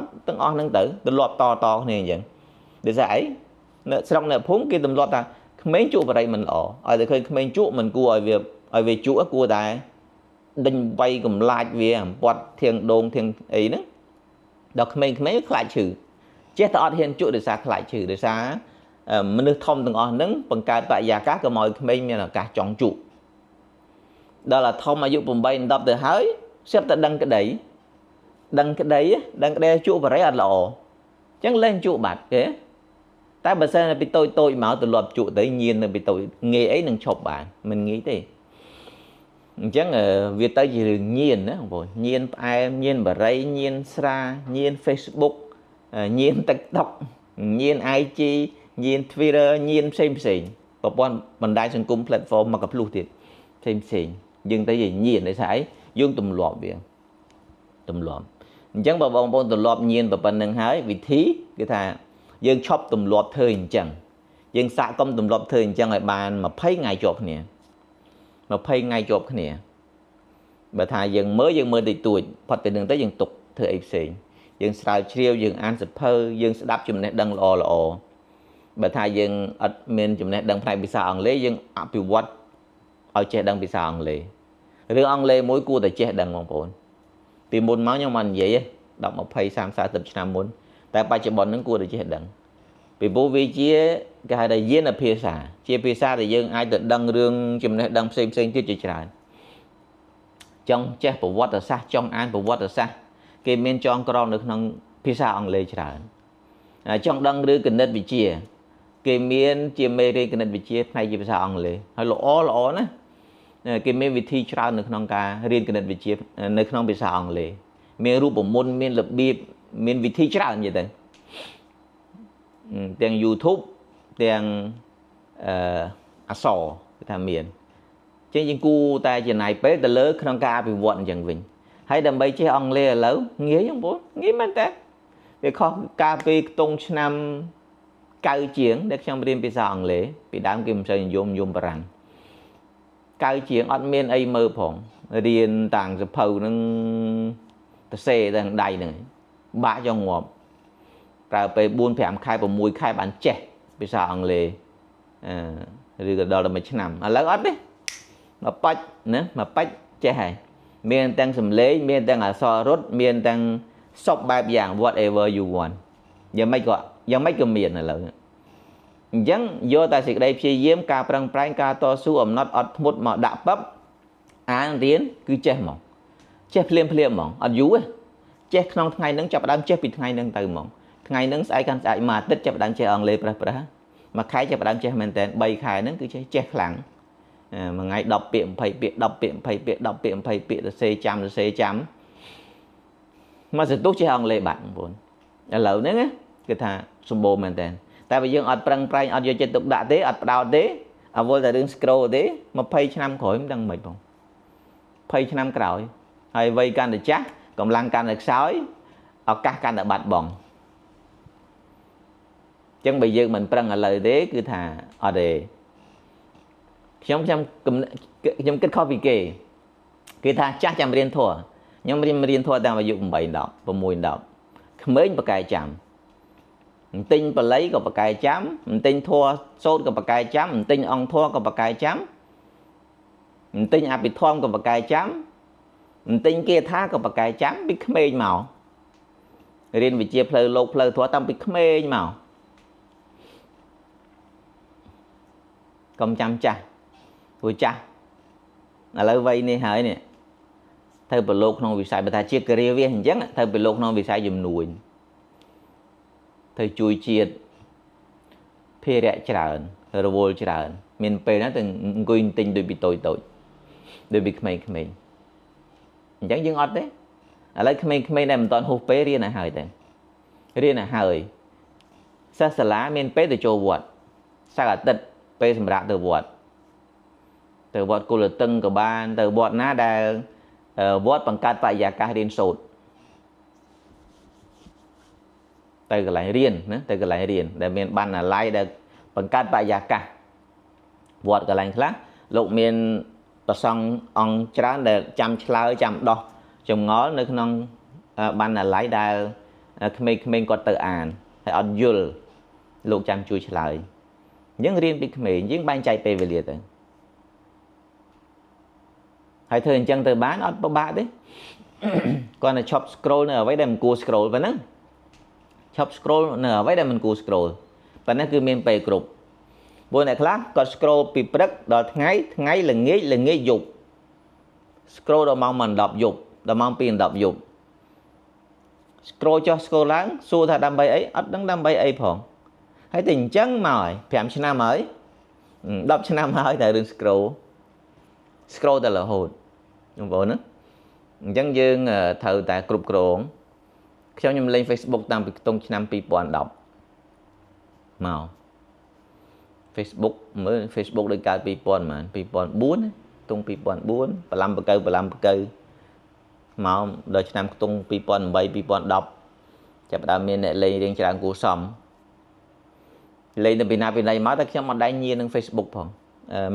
កទាំងអស់ហ្នឹងទៅទម្លាប់តគ្នាអញ្ចឹងដូចស្អីនៅស្រុកនៅភូមិគេទម្លាប់ថាក្មេងជក់បរិយមិនល្អឲ្យតែឃើញក្មេងជក់មិនគួរឲ្យវាជក់គួរតែដេញវាយកំឡាចវាអំពាត់ធៀងដងធៀងអីហ្នឹងដល់ក្មេងៗខ្លាចឈឺចេះតែអត់ហ៊ានជក់ដោយសារខ្លាចឈឺដោយសារមនុស្សធំទាំងអស់ហ្នឹងបង្កើតបរិយាកាសក៏មកឲ្យក្មេងមានឱកាសចង់ជក់ដល់តែធំអាយុ 8 10ទៅហើយស្រាប់តែដឹងក្តីជក់បរិយអត់ល្អអញ្ចឹងលែងជក់បាត់គេតែបើសិនពីតូចមកទម្លាប់ជក់ទៅញៀននៅពីតូចងាយអីនឹងឈប់បានមិនងាយទេអញ្ចឹងវាទៅជារឿងញៀនណាបងប្អូនញៀនផ្អែមញៀនបរិយញៀនស្រាញៀន Facebook ញៀន TikTok ញៀន IG ញៀន Twitter ញៀនផ្សេងប្រព័ន្ធបណ្ដាញសង្គម platform មកកភ្លុះទៀតផ្សេងយើងទៅជាញៀនដោយសារអីយើងទម្លាប់វាទម្លាប់អញ្ចឹងបើបងប្អូនទម្លាប់ញៀនប៉ុណ្្នឹងហើយវិធីគឺថាយើងឈប់ទម្លាប់ធ្វើអញ្ចឹងយើងសាកកុំទម្លាប់ធ្វើអញ្ចឹងឲ្យបាន20ថ្ងៃជាប់គ្នាបើថាយើងមើលតិចតួចផុតពីនឹងទៅយើងទុកធ្វើអីផ្សេងយើងស្រាវជ្រាវយើងអានសៀវភៅយើងស្ដាប់ចំណេះដឹងល្អ បើថាយើងអត់មានចំណេះដឹងផ្នែកភាសាអង់គ្លេសយើងអភិវឌ្ឍឲ្យចេះដឹងភាសាអង់គ្លេសរឿងអង់គ្លេសមួយគួរតែចេះដឹងបងប្អូនពីមុនមកខ្ញុំមិននិយាយទេ10 20 30 40ឆ្នាំមុនតែបច្ចុប្បន្នហ្នឹងគួរតែចេះដឹងពីព្រោះវាជាគេហៅថាយានភាសាជាភាសាដែលយើងអាចទៅដឹងរឿងចំណេះដឹងផ្សេងទៀតជាច្រើនចង់ចេះប្រវត្តិសាស្ត្រចង់អានប្រវត្តិសាស្ត្រគេមានចងក្រងនៅក្នុងភាសាអង់គ្លេសច្រើនចង់ដឹងរឿងគណិតវិទ្យាគេមានជាមេរៀនគណិតវិទ្យាផ្នែកជាភាសាអង់គ្លេសហើយល្អណាគេមានវិធីច្រើននៅក្នុងការរៀនគណិតវិទ្យានៅក្នុងភាសាអង់គ្លេសមានរូបមន្តមានរបៀបមានវិធីច្រើននិយាយទៅទាំង YouTube ទាំងអក្សរគេថាមានចឹងយើងគួរតែចំណាយពេលទៅលើក្នុងការអភិវឌ្ឍអញ្ចឹងវិញហើយដើម្បីចេះអង់គ្លេសឥឡូវងាយហ្នឹងបងងាយមែនតើវាខុសកាលពីខ្ទង់ឆ្នាំ9ជាងដែលខ្ញុំរៀនភាសាអង់គ្លេសពីដើមគេមិនសូវនិយមបារាំង9ជាងអត់មានអីមើលផងរៀនតាំងសភៅហ្នឹងទៅសេទាំងដៃហ្នឹងបាក់ចង់ងាប់ប្រើពេល4 5 ខែ 6 ខែបានចេះភាសាអង់គ្លេសឬក៏ដល់តែ1ឆ្នាំឥឡូវអត់ទេមកបាច់ណាមកបាច់ចេះហើយមានទាំងសំឡេងមានទាំងអក្សររត់មានទាំងសពបែបយ៉ាង whatever you want យ៉ាងម៉េចក៏មានឥឡូវអញ្ចឹងយកតែសេចក្តីព្យាយាមការប្រឹងប្រែងការតស៊ូអំណត់អត់ធ្មត់មកដាក់ប៉ឹបអានរៀនគឺចេះហ្មងចេះភ្លាមហ្មងអត់យូរទេចេះក្នុងថ្ងៃហ្នឹងចាប់ផ្ដើមចេះពីថ្ងៃហ្នឹងទៅហ្មងថ្ងៃហ្នឹងស្អែកកាន់ស្អែកមួយអាទិត្យចាប់ផ្ដើមចេះអង់គ្លេសប្រើមួយខែចាប់ផ្ដើមចេះមែនតើ3ខែហ្នឹងគឺចេះខ្លាំងមួយថ្ងៃ10ពាក្យ20ពាក្យ10ពាក្យ20ពាក្យ10ពាក្យ20ពាក្យទៅសេចាំមកសន្ទុះចេះអង់គ្លេសបាត់បងប្អូនឥឡូវហ្នឹងគឺថាសម្បូរមែនតើតែបើយើងអត់ប្រឹងប្រែងអត់យកចិត្តទុកដាក់ទេអត់ផ្ដោតទេអវល់តែរឿង scroll ទេ20ឆ្នាំក្រោយមិនដឹងមិនបង20ឆ្នាំក្រោយហើយវ័យកាន់តែចាស់កម្លាំងកាន់តែខ្សោយឱកាសកាន់តែបាត់បង់អញ្ចឹងបើយើងមិនប្រឹងឥឡូវទេគឺថាអត់ទេខ្ញុំគិតខុសពីគេថាចាស់ចាំរៀនធម៌ខ្ញុំរៀនធម៌តាំងអាយុ8 10 6 10ក្មេងបកកែចាំទិញបល័យក៏បកកែចាំទិញធម៌សូត្រក៏បកកែចាំទិញអង្គធម៌ក៏បកកែចាំទិញអភិធម្មក៏បកកែចាំទិញគាថាក៏បកកែចាំពីក្មេងមករៀនវិជ្ជាផ្លូវលោកផ្លូវធម៌តាំងពីក្មេងមកកុំចាំចាស់ព្រោះចាស់ឥឡូវវ័យនេះហើយនេះទៅប្រឡូកក្នុងវិស័យបើថាជាការៀវាអញ្ចឹងទៅប្រឡូកក្នុងវិស័យជំនួញទៅជួយជាតិភារៈច្រើនរវល់ច្រើនមានពេលណាទៅអង្គុយទិញដូចពីតូចដូចពីក្មេងអញ្ចឹងយើងអត់ទេឥឡូវក្មេងដែលមិនតាន់ហួសពេលរៀនឲ្យហើយទៅរៀនឲ្យហើយសិស្សសាលាមានពេលទៅចូលវត្តសៅរ៍អាទិត្យពេលសម្រាប់ទៅវត្តគុលតឹងក៏បានទៅវត្តណាដែលវត្តបង្កើតបរិយាកាសរៀនសូត្រទៅកន្លែងរៀនណាទៅកន្លែងរៀនដែលមានបណ្ណាល័យដែលបង្កើតបរិយាកាសវត្តកន្លែងខ្លះលោកមានប្រសង់អង្គច្រើនដែលចាំឆ្លើយចាំដោះចម្ងល់នៅក្នុងបណ្ណាល័យដែលក្មេងគាត់ទៅអានហើយអត់យល់លោកចាំជួយឆ្លើយយើងរៀនពីក្មេងយើងបែងចែកពេលវេលាទៅហើយធ្វើអញ្ចឹងទៅបានអត់ពិបាកទេគាត់តែឈប់ scroll នៅអ្វីដែលមិនគួរ scroll ប៉ុណ្ណឹងឈប់ scroll នៅអ្វីដែលមិនគួរ scroll ប៉ុណ្ណឹងគឺមានពេលគ្រប់ព្រោះអ្នកខ្លះគាត់ scroll ពីព្រឹកដល់ថ្ងៃល្ងាចយប់ scroll ដល់ម៉ោង10យប់ដល់ម៉ោង2:10យប់ scroll ចុះ scroll ឡើងសួរថាដើម្បីអីអត់ដឹងដើម្បីអីផងហើយតែអញ្ចឹងមកហើយ5ឆ្នាំហើយ10ឆ្នាំហើយតែរឿង scroll តែរហូតបងប្អូនណាអញ្ចឹងយើងត្រូវតែគ្រប់គ្រងខ្ញុំលេង Facebook តាំងពីខ្ទង់ឆ្នាំ2010មក Facebook មើល Facebook ដូចកើត2000ហ្មង2004ខ្ទង់2004បលំបកើមកដល់ឆ្នាំខ្ទង់2008 2010ចាប់ផ្ដើមមានអ្នកលេងរៀងច្រើនគួរសមលេងទៅពីណាមកតែខ្ញុំអត់ដែរញៀននឹង Facebook ផង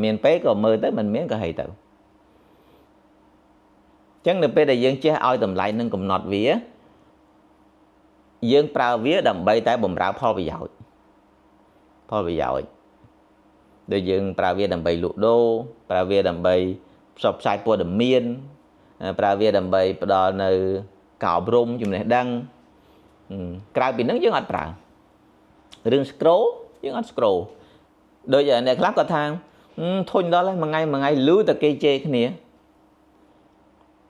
មានពេលក៏មើលទៅមិនមានក៏ហីទៅអញ្ចឹងនៅពេលដែលយើងចេះឲ្យតម្លៃនឹងកំណត់វាយើងប្រើវាដើម្បីតែបម្រើផលប្រយោជន៍ ផលប្រយោជន៍ដូចយើងប្រើវាដើម្បីលក់ដូរប្រើវាដើម្បីផ្សព្វផ្សាយព័ត៌មានប្រើវាដើម្បីផ្ដល់នៅការអប់រំចំណេះដឹងក្រៅពីហ្នឹងយើងអត់ប្រើរឿង scroll យើងអត់ scroll ដូចអ្នកខ្លះគាត់ថាធុញដល់ហើយមួយថ្ងៃលឺតែគេជេរគ្នា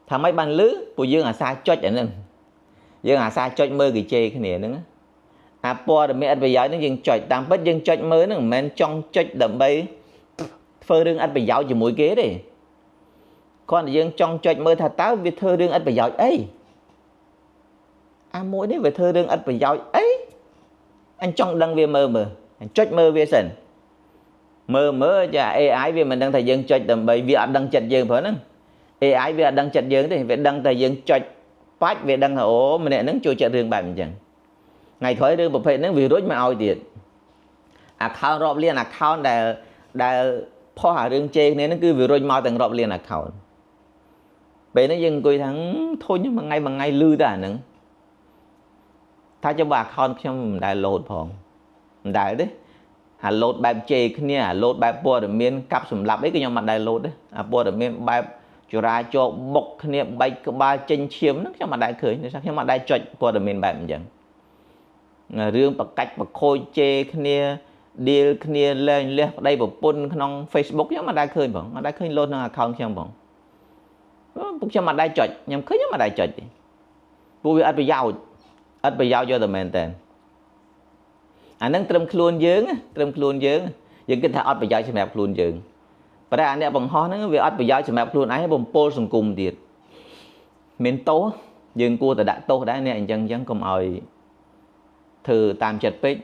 ថាម៉េចបានលឺពួកយើងអាសាចុចអាហ្នឹងយើងអាសាចុចមើលគេជេរគ្នាហ្នឹងអាព័ត៌មានអត្ថប្រយោជន៍ហ្នឹងយើងចុចតាមពិតយើងចុចមើលហ្នឹងមិនមែនចង់ចុចដើម្បីធ្វើរឿងអត្ថប្រយោជន៍ជាមួយគេទេគាត់តែយើងចង់ចុចមើលថាតើវាធ្វើរឿងអត្ថប្រយោជន៍អីអាមួយនេះវាធ្វើរឿងអត្ថប្រយោជន៍អីអញចង់ដឹងវាមើលអញចុចមើលវាសិនមើលចា AI វាមិនដឹងថាយើងចុចដើម្បីវាអត់ដឹងចិត្តយើងព្រោះហ្នឹង AI វាអត់ដឹងចិត្តយើងទេវាដឹងតែយើងចុចបាច់វាដឹងថាអូម្នាក់ហ្នឹងចូលចិត្តរឿងបែបអញ្ចឹងថ្ងៃក្រោយរឿងប្រភេទហ្នឹងវារុញមកឲ្យទៀត account រាប់លាន account ដែលផុសអារឿងជេរគ្នាហ្នឹងគឺវារុញមកទាំងរាប់លាន account ពេលហ្នឹងយើងអង្គុយថាធុញមួយថ្ងៃលឺតែអាហ្នឹងថាចាំបើ account ខ្ញុំមិនដែល load ផងមិនដែលទេអា load បែបជេរគ្នាអា load បែបព័ត៌មានកាប់សម្លាប់អីក៏ខ្ញុំមិនដែល load ទេអាព័ត៌មានបែបចរាចរណ៍បុកគ្នាបែកក្បាលចេញឈាមហ្នឹងខ្ញុំមិនដែលឃើញទេខ្ញុំមិនដែលចុចព័ត៌មានបែបអញ្ចឹងរឿងបកាច់បខូចជេរគ្នា deal គ្នាលែងលះប្តីប្រពន្ធក្នុង Facebook ខ្ញុំមិនដែលឃើញផងមិនដែលឃើញ load ក្នុង account ខ្ញុំផងពួកខ្ញុំមិនដែលចុចខ្ញុំឃើញខ្ញុំមិនដែលចុចទេពួកវាអត់ប្រយោជន៍យកតែមែនតើអាហ្នឹងត្រឹមខ្លួនយើងយើងគិតថាអត់ប្រយោជន៍សម្រាប់ខ្លួនយើងប៉ុន្តែអាអ្នកបង្ហោះហ្នឹងវាអត់ប្រយោជន៍សម្រាប់ខ្លួនឯងបំពុលសង្គមទៀតមានទោសយើងគួរតែដាក់ទោសដែរអ្នកអញ្ចឹងកុំឲ្យធ្វើតាមចិត្តពេក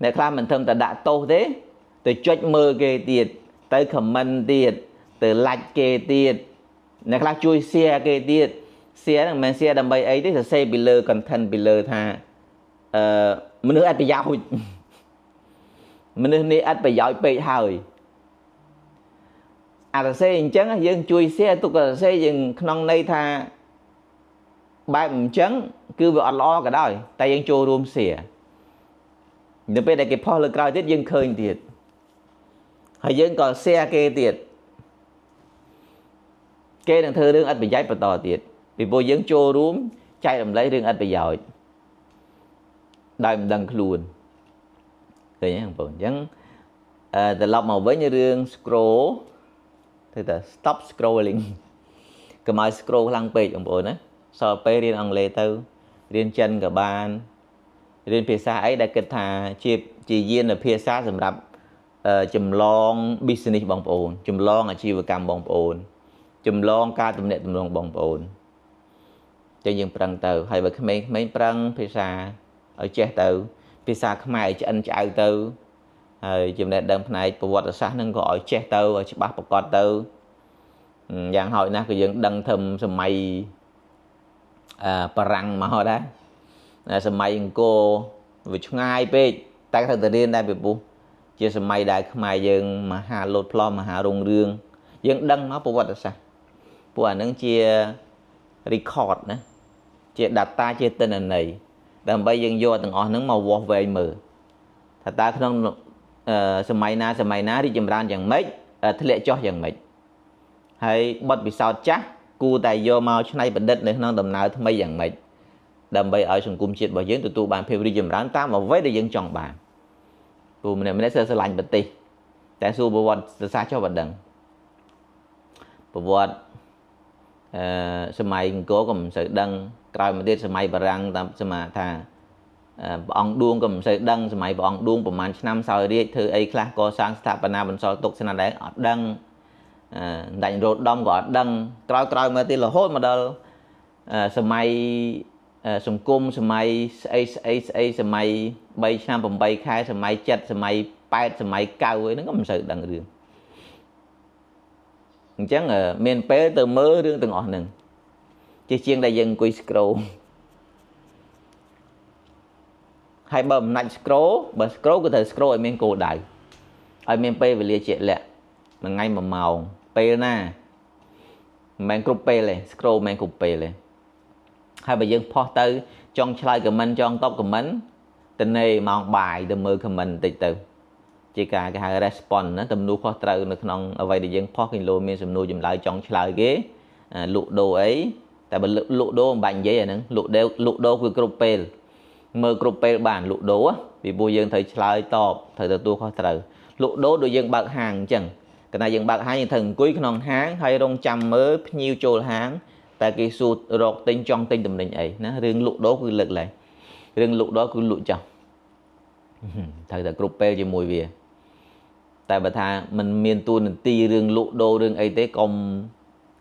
អ្នកខ្លះមិនត្រឹមតែដាក់ទោសទេទៅចុចមើលគេទៀតទៅ comment ទៀតទៅ like គេទៀតអ្នកខ្លះជួយ share គេទៀត share ហ្នឹងមិនមែន share ដើម្បីអីទេសរសេរពីលើ content ពីលើថាមនុស្សអត់ប្រយោជន៍មនុស្សនេះអត់ប្រយោជន៍ពេកហើយអាសរសេរអញ្ចឹងយើងជួយ share ទុកសរសេរយើងក្នុងន័យថាបែបអញ្ចឹងគឺវាអត់ល្អក៏ដោយតែយើងចូលរួម share នៅពេលដែលគេផុសលើក្រោយទៀតយើងឃើញទៀតហើយយើងក៏ share គេទៀតគេនឹងធ្វើរឿងអត់ប្រយោជន៍បន្តទៀតពីព្រោះយើងចូលរួមចែករំលែករឿងអត់ប្រយោជន៍ដោយមិនដឹងខ្លួនឃើញទេបងប្អូនអញ្ចឹងត្រឡប់មកវិញរឿង scroll ធ្វើតែ stop scrolling កុំឲ្យ scroll ខ្លាំងពេកបងប្អូនណាសល់ពេលរៀនអង់គ្លេសទៅរៀនចិនក៏បានរៀនភាសាអីដែលគិតថាជាយានភាសាសម្រាប់ចម្លង business បងប្អូនចម្លងអាជីវកម្មបងប្អូនចម្លងការទំនាក់ទំនងបងប្អូនចឹងយើងប្រឹងទៅហើយបើក្មេងៗប្រឹងភាសាឲ្យចេះទៅភាសាខ្មែរឲ្យឆ្អិនឆ្អៅទៅហើយចំណេះដឹងផ្នែកប្រវត្តិសាស្ត្រហ្នឹងក៏ឲ្យចេះទៅឲ្យច្បាស់ប្រកបទៅយ៉ាងហោចណាស់ក៏យើងដឹងធំសម័យបារាំងមកដែរសម័យអង្គរវាឆ្ងាយពេកតែត្រូវតែរៀនដែរពីព្រោះជាសម័យដែលខ្មែរយើងមហាលោតផ្លំមហារុងរឿងយើងដឹងមកប្រវត្តិសាស្ត្រពួកអាហ្នឹងជា record ណាជា data ជាទិន្នន័យដើម្បីយើងយកទាំងអស់ហ្នឹងមកវាស់វែងមើលថាតើក្នុងសម័យណារីកចម្រើនយ៉ាងម៉េចធ្លាក់ចុះយ៉ាងម៉េចហើយបទពិសោធន៍ចាស់គួរតែយកមកច្នៃប្រឌិតនៅក្នុងដំណើរថ្មីយ៉ាងម៉េចដើម្បីឲ្យសង្គមជាតិរបស់យើងទទួលបានភាពរីកចម្រើនតាមអ្វីដែលយើងចង់បានព្រោះម្នាក់ស្រឡាញ់ប្រទេសតែសួរប្រវត្តិសាស្ត្រចុះបើដឹងប្រវត្តិសម័យអង្គរក៏មិនសូវដឹងក្រោយមកទៀតសម័យបារាំងតាមសម័យថាព្រះអង្គឌួងក៏មិនសូវដឹងសម័យព្រះអង្គឌួងប្រហែលឆ្នាំសោយរាជធ្វើអីខ្លះកសាងស្ថាបនាបន្សល់ទុកស្នាដៃអត់ដឹងដាច់រោដដំក៏អត់ដឹងក្រោយមកទៀតរហូតមកដល់សម័យសង្គមសម័យស្អីសម័យ3ឆ្នាំ8ខែសម័យ7សម័យ8សម័យ9អីហ្នឹងក៏មិនសូវដឹងរឿងអញ្ចឹងមានពេលទៅមើលរឿងទាំងអស់ហ្នឹងជាងដែលយើងអង្គុយ scroll ហើយបើមិនណាច់ scroll បើ scroll ក៏ត្រូវ scroll ឲ្យមានគោលដៅឲ្យមានពេលវេលាជាក់លាក់មួយថ្ងៃ1ម៉ោងពេលណាមិនមែនគ្រប់ពេលទេ scroll មិនមែនគ្រប់ពេលទេហើយបើយើងផុសទៅចង់ឆ្លើយ comment ចង់តប comment ទៅនៃម៉ោងបាយទៅមើល comment បន្តិចទៅ ជាការគេហៅ response ណាទំនួលខុសត្រូវនៅក្នុងអ្វីដែលយើងផុសគីឡូមានសំណួរចម្លើយចង់ឆ្លើយគេលក់ដូរអីតែបើលក់ដូរមិនបាច់និយាយអាហ្នឹងលក់ដូរគឺគ្រប់ពេលមើលគ្រប់ពេលបានលក់ដូរពីព្រោះយើងត្រូវឆ្លើយតបត្រូវទទួលខុសត្រូវលក់ដូរដូចយើងបើកហាងអញ្ចឹងកាលណាយើងបើកហាងយើងត្រូវអង្គុយក្នុងហាងហើយរងចាំមើលភ្ញៀវចូលហាងតែគេសួររកទិញចង់ទិញតំណែងអីណារឿងលក់ដូរគឺលើកឡើងរឿងលក់ដូរគឺលក់ចោះត្រូវតែគ្រប់ពេលជាមួយវាតែបើថាมันមានទួនាទីរឿងលក់ដូររឿងអីទេកុំ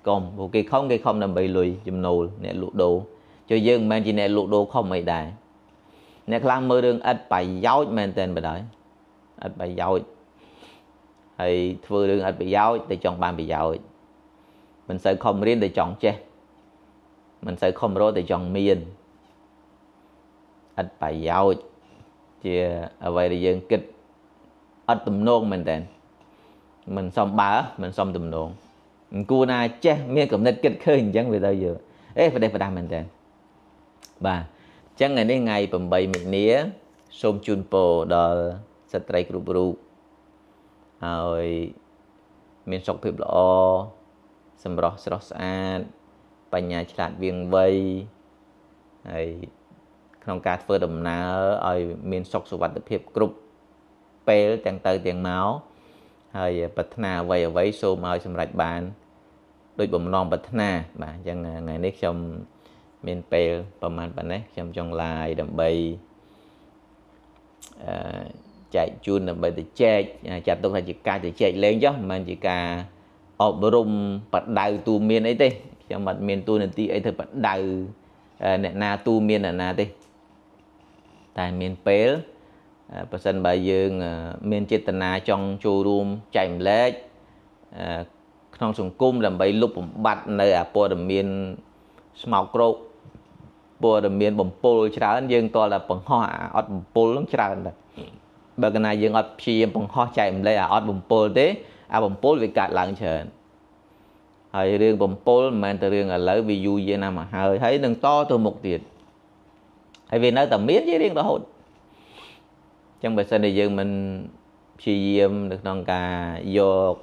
ព្រោះគេខំដើម្បីលុយចំណូលអ្នកលក់ដូរចុះយើងមិនមែនជាអ្នកលក់ដូរខំអីដែរអ្នកខ្លះមើលរឿងឥតប្រយោជន៍មែនតើបណ្ដោយឥតប្រយោជន៍ហើយធ្វើរឿងឥតប្រយោជន៍តែចង់បានប្រយោជន៍មិនសូវខំរៀនតែចង់ចេះមិនសូវខំរកតែចង់មានឥតប្រយោជន៍ជាអ្វីដែលយើងគិតអត់ទំនងមែនតើមិនសមបើមិនសមទំនងគួរណាចេះមានគំនិតគិតឃើញអញ្ចឹងវាទៅយើងប្រទេសប្រដាស់មែនតើបាទអញ្ចឹងថ្ងៃនេះថ្ងៃ8មិនិនាសូមជូនពរដល់ស្ត្រីគ្រប់រូបហើយមានសុខភាពល្អសម្រស់ស្រស់ស្អាតបញ្ញាឆ្លាតវាងវៃហើយក្នុងការធ្វើដំណើរឲ្យមានសុខសុវត្ថិភាពគ្រប់ពេលទាំងទៅទាំងមកហើយប្រាថ្នាអ្វីសូមឲ្យសម្រេចបានដោយបំណងប្រាថ្នាបាទអញ្ចឹងថ្ងៃនេះខ្ញុំមានពេលប្រហែលប៉ុណ្ណេះខ្ញុំចង់ឡាយដើម្បីចែកជូនដើម្បីទៅចែកចាត់ទុកថាជាការទៅចែកលេងចុះមិនមែនជាការអប់រំបដៅទូមានអីទេខ្ញុំអត់មានទូនាទីអីធ្វើបដៅអ្នកណាទូមានអ្នកណាទេតែមានពេលបើសិនបើយើងមានចេតនាចង់ចូលរួមចែកម្លែកក្នុងសង្គមដើម្បីលុបបំបាត់នៅព័ត៌មានស្មោកគ្រោកព័ត៌មានបំពុលច្រើនយើងតើតែបង្ហោះអត់បំពុលនឹងច្រើនដែរបើកាលណាយើងអត់ព្យាយាមបង្ហោះចែកម្លែកអត់បំពុលទេបំពុលវាកាត់ឡើងច្រើនហើយរឿងបំពុលមិនមែនតែរឿងឥឡូវវាយូរយារណាស់មកហើយនឹងតទៅមុខទៀតហើយវានៅតែមានជារៀងរហូតចឹងបើសិនជាយើងមិនព្យាយាមនៅក្នុងការយក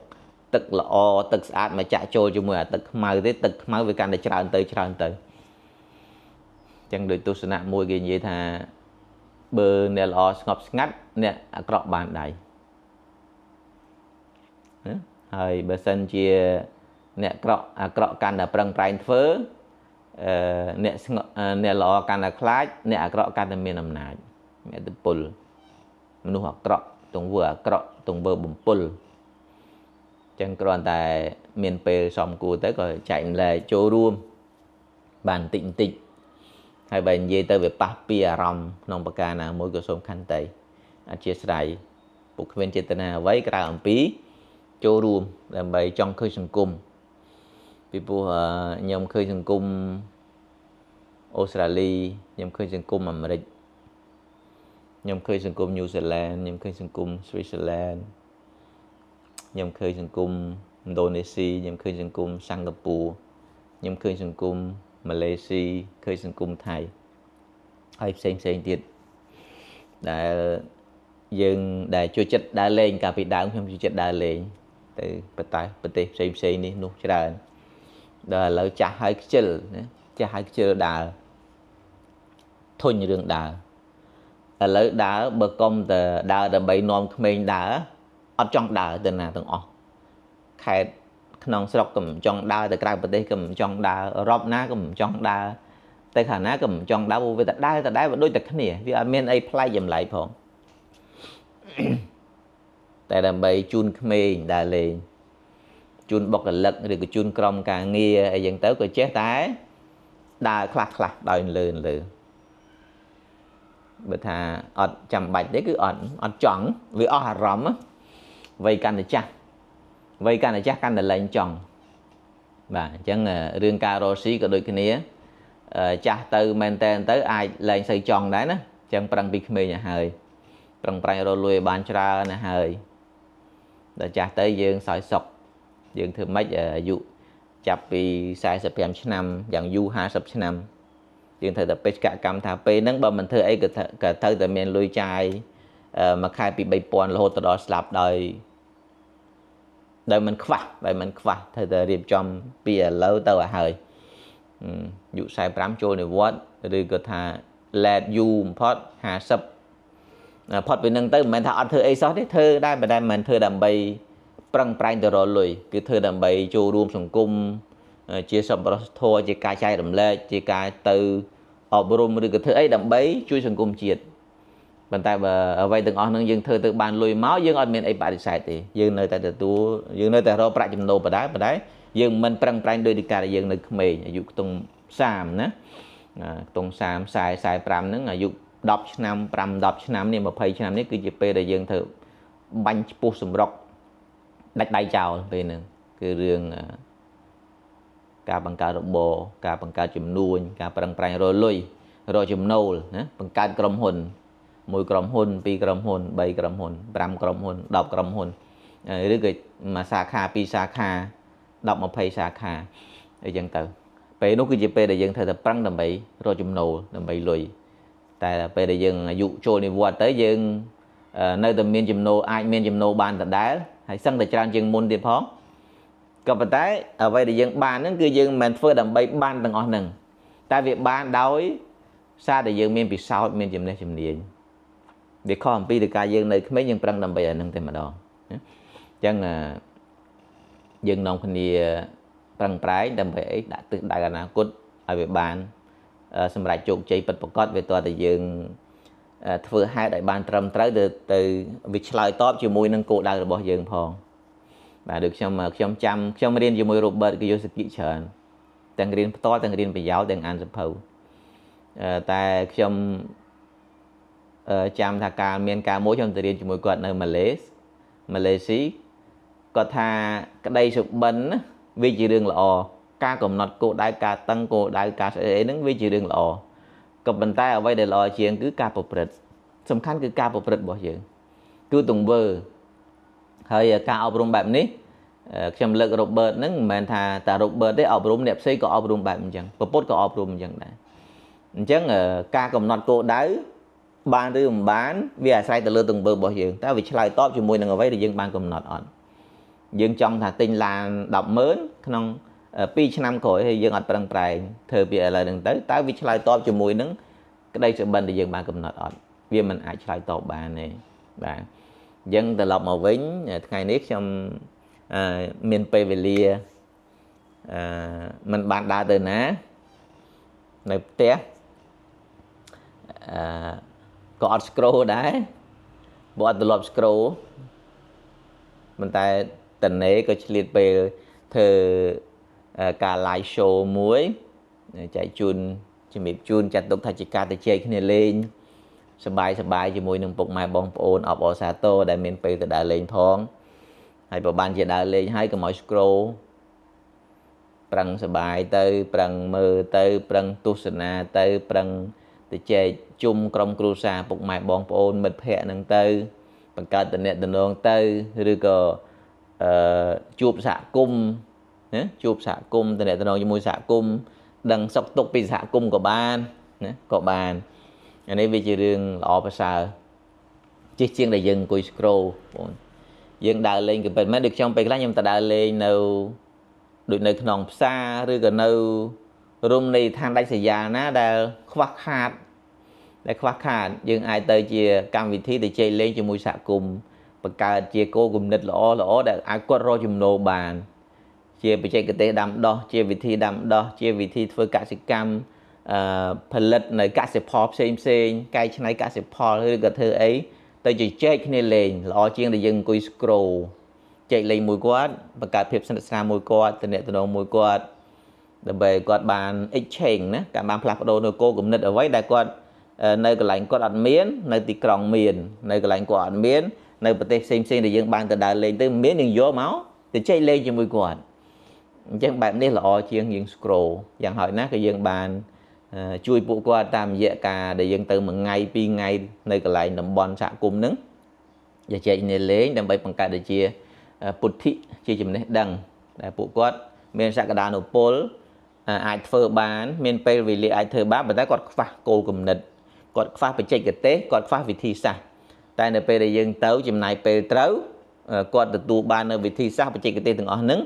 ទឹកល្អទឹកស្អាតមកចាក់ចូលជាមួយអាទឹកខ្មៅទេទឹកខ្មៅវាកាន់តែច្រើនទៅចឹងដោយទស្សនៈមួយគេនិយាយថាបើអ្នកល្អស្ងប់ស្ងាត់អ្នកអាក្រក់បានដៃហើយបើសិនជាអ្នកអាក្រក់កាន់តែប្រឹងប្រែងធ្វើអ្នកល្អកាន់តែខ្លាចអ្នកអាក្រក់កាន់តែមានអំណាចមានឥទ្ធិពលមនុស្សអាក្រក់ទង្វើអាក្រក់ទង្វើបំពុលចឹងគ្រាន់តែមានពេលសមគួរទៅក៏ចែកម្លែកចូលរួមបានបន្តិចហើយបើនិយាយទៅវាប៉ះពីអារម្មណ៍ក្នុងប្រការណាមួយក៏សូមខន្តីអធិស្ឋានពុកគ្មានចេតនាអ្វីក្រៅអំពីចូលរួមដើម្បីចង់ឃើញសង្គមពីព្រោះខ្ញុំឃើញសង្គមអូស្ត្រាលីខ្ញុំឃើញសង្គមអាមេរិកខ្ញុំឃើញសង្គមញូហ្សេឡង់ខ្ញុំឃើញសង្គមស្វីសឺឡែនខ្ញុំឃើញសង្គមឥណ្ឌូនេស៊ីខ្ញុំឃើញសង្គមសិង្ហបុរីខ្ញុំឃើញសង្គមម៉ាឡេស៊ីឃើញសង្គមថៃហើយផ្សេងទៀតដែលយើងដែលជួយចិត្តដើរលេងកាលពីដើមខ្ញុំជួយចិត្តដើរលេងទៅប្រទេសផ្សេងនេះនោះច្រើនដល់ឥឡូវចាស់ហើយខ្ជិលណាចាស់ហើយខ្ជិលដើរធុញរឿងដើរឥឡូវដើរបើកុំតែដើរដើម្បីនាំក្មេងដើរអត់ចង់ដើរទៅណាទាំងអស់ខេត្តក្នុងស្រុកក៏មិនចង់ដើរទៅក្រៅប្រទេសក៏មិនចង់ដើរអឺរ៉ុបណាក៏មិនចង់ដើរទៅខាងណាក៏មិនចង់ដើរព្រោះវាតែដើរវាដូចតែគ្នាវាអត់មានអីប្លែកចម្លែកផងតែដើម្បីជូនក្មេងដើរលេងជូនបុគ្គលិកឬក៏ជូនក្រុមការងារអីចឹងទៅក៏ចេះតែដើរខ្លះដោយលើបើថាអត់ចាំបាច់ទេគឺអត់ចង់វាអស់អារម្មណ៍វ័យកាន់តែចាស់កាន់តែលែងចង់បាទអញ្ចឹងរឿងការរកស៊ីក៏ដូចគ្នាចាស់ទៅមែនតែនទៅអាចលែងសូវចង់ដែរណាអញ្ចឹងប្រឹងពីក្មេងឲ្យហើយប្រឹងប្រែងរកលុយឲ្យបានច្រើនណាស់ហើយដល់ចាស់ទៅយើងសោយសុខយើងធ្វើម៉េចអាយុចាប់ពី45ឆ្នាំយ៉ាងយូរ50ឆ្នាំយើងត្រូវតែបេសកកម្មថាពេលហ្នឹងបើមិនធ្វើអីក៏ត្រូវតែមានលុយចាយ mà khai bị bay pon là hốt đó slap đời mình khva thời thời điểm trong bia lâu tàu à hơi dụ sai pram trôi này vót rồi có thà lẹt du pot hà sập pot bên nâng tới mình thà ăn thơ ấy sót đấy thơ đây mà đây mình thơ đầm bay prang prai từ rồi lùi cái thơ đầm bay trôi rùm sùng cung chia sập thua chia cài chai đầm lệ chia cài từ ở brum rồi cái thơ ấy đầm bay chui sùng cung triệt bàn tay ở vay từng on dương thơ từ bàn lùi máu dương on miền ấy bạn sai thì dương nơi tại tu dương nơi tại rồi prai chấm nô bà đấy dương mình prang prai đôi đi cả dương nơi khmer dụ tung sàm nè tung sàm xài pram nứng dụ đọc năm pram đọc năm này mà pay năm này cứ chụp pe để dương thơ banh pu sum rock đạch đai chào về nè cái riêng cả bằng cả robot cả bằng cả chấm nuôi cả prang prai rồi chấm nô nè bằng cả cầm hồn mùi cầm hồn pi cầm hồn bay cầm hồn pram cầm hồn đọc cầm hồn rồi cái mà sa kha pi sa kha đọc mà pay sa kha để dân từ pe nó cứ chỉ pe để dân thời tập prang đầm bay rồi chùm nổ đầm bay lùi tại là pe để dân dụ trôi này qua tới dân nơi tầm miền chùm nổ ai miền chùm nổ bàn tận đá hay sân để trang dân môn điệp phó còn phải tới ở đây để dân bàn nó cứ dân mình phơi đầm bay ban tầng on nừng tại việc ban đói xa để dân miền bị sao miền chùm này chùm điện để không pi được cả dân này mấy dân prang đầm bay ở nâng tên mà đo chẳng là dân nông khinh đi prang prai đầm bay đã tự đại là cốt ở việt bàn xâm lại chuột chạy bật bọc về tòa tại dân vừa hai đại ban trầm tới từ việc lời top chiều mùi nâng cụ đại là bỏ dân phong và được trong riêng chiều mùi Robert cái vô sự kỹ trần tăng riêng to tăng riêng về giáo tăng ăn sập hầu tại trong chăm thà ca miền ca mỗi trong tự riêng chiều mùi quạt nơi Malaysia có thà cái đây sụp bẩn vì chỉ đường là ca cầm nọt cổ đại ca tăng cổ đại ca sẽ đứng vì chỉ đường là cầm bàn tay ở đây để lo chuyện cứ ca bộc bật sầm khăn cứ ca bộc bật bỏ giờ cứ tùng vơ hơi ca ở trong bạn ní xem lực Robert nứng mà thà ta Robert đấy ở trong đẹp xây có ở trong bạn chẳng bột có ở trong chẳng đấy chẳng ca cầm nọt cổ đáy ban thứ bán vì sai từ lơ tùng vơ bỏ giờ ta vì slide top cho môi đừng ở đây để dân ban cầm nọt on dân trong thà tinh là đọc mới không pi năm khỏi hay dân ở prang prai thời bị là đừng tới vì slide top cho mùi nứng cái đây sự bên thì dân bạn cầm nọt on vì mình ai slide top bạn này bạn dân từ lọc màu vĩnh ngày nét trong miền Pevelia mình bạn đã từ ná này té có scroll đấy bỏ từ lọc scroll mình ta tình ấy có liệt về thờ cả live show muối chạy chun chỉ mịp chun chặt tục thay chỉ ca để chơi cái này lênสบายchỉ mùi nâng bột mai bong ôn ọp ở xa tô đại miền Tây từ đại lên thong hay bảo ban chỉ đại lên hay cái mọi scroll prang สบาย tới prang mơ tới prang tu sana tới prang để chơi chung trong cru sa bột mai bong ôn mệt hẹ nâng tới bằng cả tình nét tình nông tới rồi có chụp xạ cung chụp xạ cung tình nét tình nông cho mùi xạ cung đằng sọc tục bị xạ cung của ban anh ấy vì chỉ riêng lọ và sao chiếc chiên đại dân cùi scroll dân đào lên cái bên mấy được trong bên lá nhưng ta đào lên đâu được nơi nòng xa rồi gần đâu room này than đánh xì già ná đã khoác hạt dân ai tới chia cam vị thi để chơi lên cho mùi xạ cùng và cả chia cô cùng nít lõ để ai quất rồi chùm nô bàn chia bị chơi cái tế đam đo chia vị thi đam đo chia vị thi phơi cả sĩ cam phần lật này cả sẽ pop xem cái này cả sẽ pop hơi cái thứ ấy tới chỉ chơi cái này lên lo chiên để dừng coi scroll chạy lên mùi quát và cả phép sinh ra mùi quát từ nét từ đầu mùi quát để về quát bàn exchange nè cả bàn plug đồ nơi cô cũng nứt ở vậy đại quát nơi cái lạnh quát ăn miến nơi tì còng miền nơi cái lạnh quát ăn miến nơi bật tê xem để dừng bàn từ đài lên tới miến những gió máu thì chạy lên cho mùi quát chẳng bạn đây là lo chiên dừng scroll dạng hỏi nát cái dừng bàn chui bộ qua tam dễ cả để dân từ một ngày pi ngày nơi cái lại nằm bon xạ cung nứng và chạy này lấy đâm bay bằng cả để chia bút thị chia chùm này đằng để bộ quát miền xạ cả đàn ở pol ai phơ bán miền pe vì ai thơ bá mà ta còn phá cô cùng nịch còn phá phải chạy cái tế còn phá vị thi xa តែនៅពេលដែលយើងទៅចំណាយពេលត្រូវគាត់ទទួលបាននៅវិធីសាស្ត្របច្ចេកទេសទាំងអស់ហ្នឹង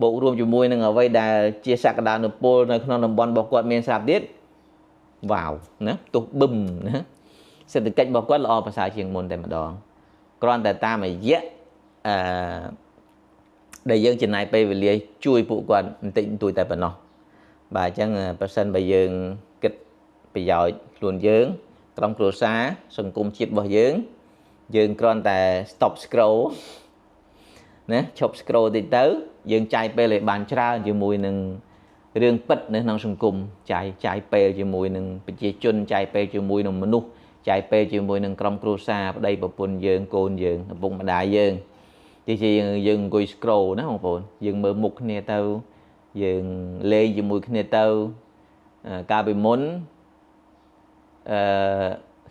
បូករួមជាមួយនឹងអ្វីដែលជាសក្តានុពលនៅក្នុងតំបន់របស់គាត់មានស្រាប់ទៀតវ៉ាវណាទុះបឹមណាសេដ្ឋកិច្ចរបស់គាត់ល្អប្រសើរជាងមុនតែម្ដងគ្រាន់តែតាមរយៈដែលយើងចំណាយពេលវេលាជួយពួកគាត់បន្តិចបន្តួចតែប៉ុណ្ណោះបាទអញ្ចឹងប្រសិនបើយើងគិតប្រយោជន៍ខ្លួនយើងក្រុមគ្រួសារសង្គមជាតិរបស់យើងគ្រាន់តែ stop scroll ណាឈប់ scroll តិចទៅយើងចាយពេលឲ្យបានច្រើនជាមួយនឹងរឿងពិតនៅក្នុងសង្គមចាយពេលជាមួយនឹងប្រជាជនចាយពេលជាមួយនឹងមនុស្សចាយពេលជាមួយនឹងក្រុមគ្រួសារប្តីប្រពន្ធយើងកូនយើងឪពុកម្ដាយយើងជាយើងអង្គុយ scroll ណាបងប្អូនយើងមើលមុខគ្នាទៅយើងលេងជាមួយគ្នាទៅកាលពីមុន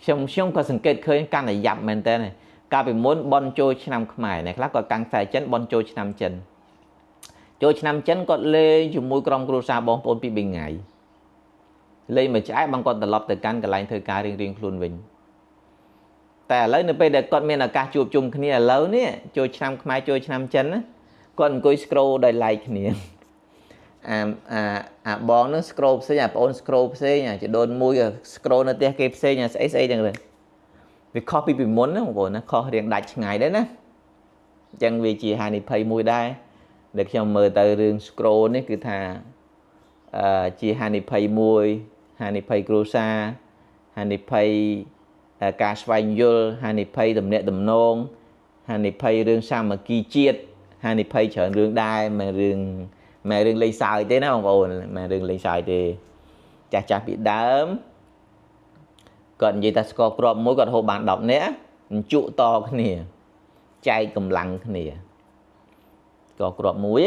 ខ្ញុំក៏សង្កេតឃើញកាន់តែយ៉ាប់មែនតើកាលពីមុនបន់ចូលឆ្នាំខ្មែរអ្នកខ្លះក៏កាន់ខ្សែចិនបន់ចូលឆ្នាំចិនចូលឆ្នាំចិនគាត់លេងជាមួយក្រុមគ្រួសារបងប្អូនពី3ថ្ងៃលេងមួយឆ្អែតបងគាត់ត្រឡប់ទៅកាន់កន្លែងធ្វើការរៀងខ្លួនវិញតែឥឡូវនៅពេលដែលគាត់មានឱកាសជួបជុំគ្នាឥឡូវនេះចូលឆ្នាំខ្មែរចូលឆ្នាំចិនណាគាត់អង្គុយ scroll ដោយ like គ្នាអាបងនឹង scroll ផ្សេងអាប្អូន scroll ផ្សេងអាជីដូនមួយ scroll នៅផ្ទះគេផ្សេងអាស្អីចឹងទៅវាខុសពីមុនណាបងប្អូនណាខុសរៀងដាច់ឆ្ងាយដែរណាអញ្ចឹងវាជាហានិភ័យមួយដែរដែលខ្ញុំមើលទៅរឿង scroll នេះគឺថាជាហានិភ័យមួយហានិភ័យគ្រួសារហានិភ័យការស្វែងយល់ហានិភ័យទំនាក់ទំនងហានិភ័យរឿងសាមគ្គីជាតិហានិភ័យច្រើនរឿងដែរមិនរឿងលេងសើចទេណាបងប្អូនមិនរឿងលេងសើចទេចាស់ពីដើមគាត់និយាយថាស្គរគ្រាប់មួយគាត់ហូបបាន10នាក់អញ្ជក់តគ្នាចែកកម្លាំងគ្នាស្គរគ្រាប់មួយ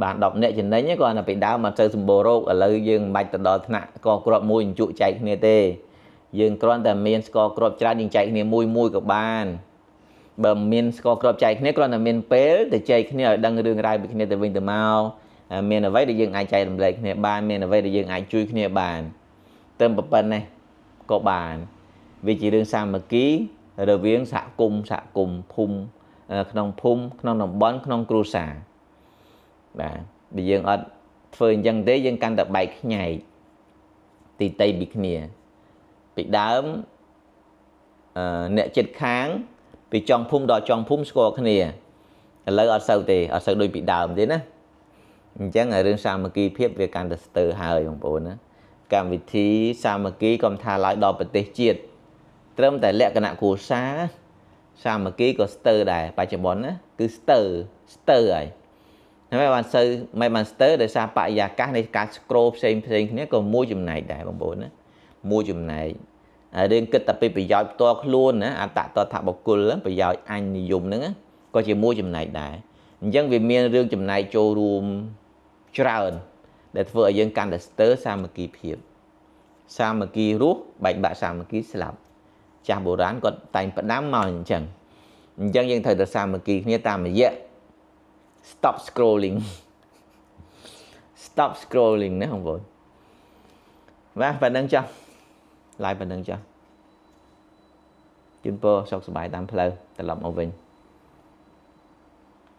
បាន10នាក់ចំណេញគាត់ទៅពីដើមមកទៅសម្បូររោគឥឡូវយើងមិនបាច់ទៅដល់ថ្នាក់ស្គរគ្រាប់មួយអញ្ជក់ចែកគ្នាទេយើងគ្រាន់តែមានស្គរគ្រាប់ច្រើនយើងចែកគ្នាមួយក៏បានបើមានស្គរគ្រាប់ចែកគ្នាគ្រាន់តែមានពេលទៅចែកគ្នាឲ្យដឹងរឿងរ៉ាវពីគ្នាទៅវិញទៅមកមានអ្វីដែលយើងអាចចែករំលែកគ្នាបានមានអ្វីដែលយើងអាចជួយគ្នាបានទៅប៉ុណ្ណេះក៏បានវាជារឿងសាមគ្គីរវាងសហគមន៍ភូមិក្នុងភូមិក្នុងតំបន់ក្នុងគ្រួសារបាទបើយើងអត់ធ្វើអញ្ចឹងទេយើងកាន់តែបែកខ្ញែកទីតីពីគ្នាពីដើមអ្នកចិត្តខាងពីចុងភូមិដល់ចុងភូមិស្គាល់គ្នាឥឡូវអត់សូវទេអត់សូវដូចពីដើមទេណាអញ្ចឹងរឿងសាមគ្គីភាពវាកាន់តែស្ទើរហើយបងប្អូនណាកម្មវិធីសាមគ្គីកុំថាឡើយដល់ប្រទេសជាតិត្រឹមតែលក្ខណៈគ្រួសារសាមគ្គីក៏ស្ទើរដែរបច្ចុប្បន្នណាគឺស្ទើរហើយហើយបានស្ទើរដោយសារបរិយាកាសនៃការ scroll ផ្សេងគ្នាក៏មួយចំណែកដែរបងប្អូនណាមួយចំណែករឿងគិតតែពីប្រយោជន៍ផ្ទាល់ខ្លួនណាអត្តតថបុគ្គលប្រយោជន៍អញនិយមហ្នឹងក៏ជាមួយចំណែកដែរអញ្ចឹងវាមានរឿងចំណែកចូលរួមច្រើនដែលធ្វើឲ្យយើងកាន់តែស្ទើរសាមគ្គីភាពសាមគ្គីរស់បែកបាក់សាមគ្គីស្លាប់ចាស់បុរាណគាត់តែងផ្ដាំមកអញ្ចឹងយើងត្រូវតែសាមគ្គីគ្នាតាមរយៈ stop scrolling ណាបងប្អូនបាទប៉ុណ្្នឹងចុះឡាយប៉ុណ្្នឹងចុះជូនពរសុខសប្បាយតាមផ្លូវត្រឡប់មកវិញ